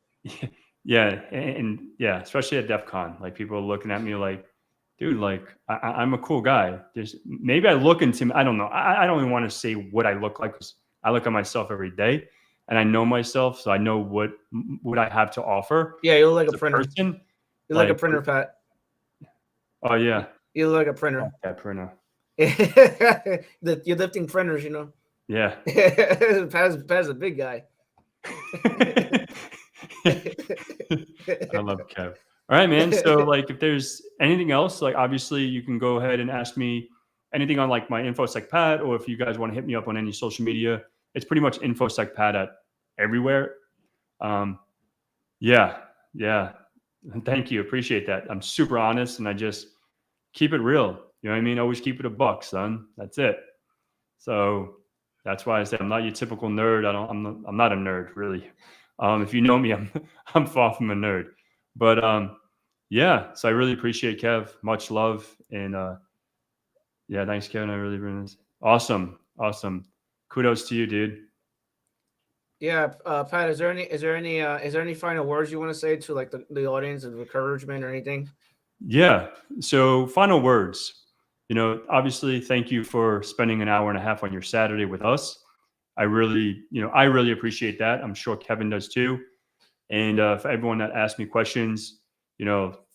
Yeah, and especially at Defcon, like people are looking at me like, dude, like I'm a cool guy. There's maybe I look into, I don't know. I don't even want to say what I look like, because I look at myself every day. And I know myself, so I know what I have to offer. Yeah, you look like a printer. Person. You look like a printer, Pat. Oh yeah. You look like a printer. That printer. You're lifting printers, Yeah. Pat's a big guy. I love Kev. All right, man. So like if there's anything else, like obviously you can go ahead and ask me anything on like my InfoSec Pat, or if you guys want to hit me up on any social media. It's pretty much InfoSec Pat at everywhere. Yeah. Thank you. Appreciate that. I'm super honest, and I just keep it real. You know what I mean? Always keep it a buck, son. That's it. So that's why I say I'm not your typical nerd. I'm not a nerd, really. If you know me, I'm far from a nerd. But yeah. So I really appreciate Kev. Much love, and yeah, thanks, Kevin. I really this. Awesome. Kudos to you, dude. Yeah, Pat, is there any final words you want to say to like the audience of encouragement or anything? Yeah. So final words. Obviously, thank you for spending an hour and a half on your Saturday with us. I really appreciate that. I'm sure Kevin does too. And for everyone that asked me questions,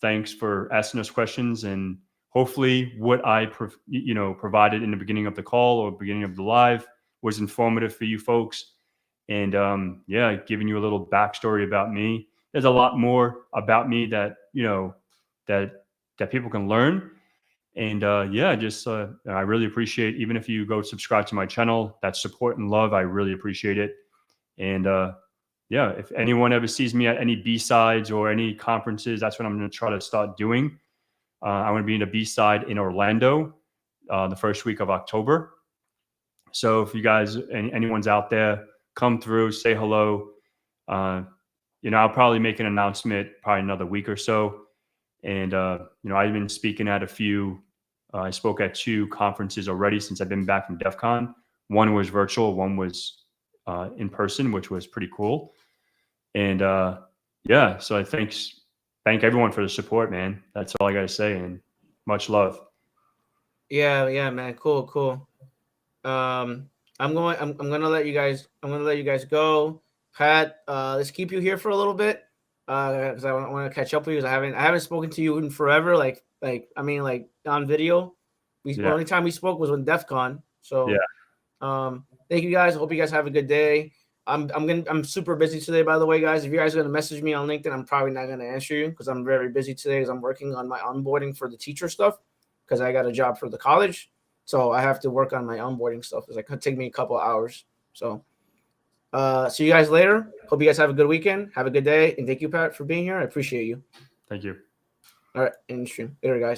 thanks for asking us questions. And hopefully what I provided in the beginning of the call or beginning of the live was informative for you folks. And giving you a little backstory about me. There's a lot more about me that that people can learn. And I really appreciate, even if you go subscribe to my channel, that support and love, I really appreciate it. And if anyone ever sees me at any B-sides or any conferences, that's what I'm going to try to start doing. I'm going to be in a B-side in Orlando the first week of October. So if you guys, anyone's out there, come through, say hello. I'll probably make an announcement probably another week or so. And, I've been speaking at I spoke at 2 conferences already since I've been back from Defcon. One was virtual, one was in person, which was pretty cool. And so I thank everyone for the support, man. That's all I got to say, and much love. Yeah, man. Cool. I'm gonna let you guys go. Pat, let's keep you here for a little bit because I want to catch up with you. I haven't spoken to you in forever. Like on video. The only time we spoke was on Defcon. So thank you guys. I hope you guys have a good day. I'm super busy today, by the way, guys. If you guys are gonna message me on LinkedIn, I'm probably not gonna answer you because I'm very busy today because I'm working on my onboarding for the teacher stuff because I got a job for the college. So I have to work on my onboarding stuff. It could take me a couple of hours. So see you guys later. Hope you guys have a good weekend. Have a good day. And thank you, Pat, for being here. I appreciate you. Thank you. All right. In stream. Later, guys.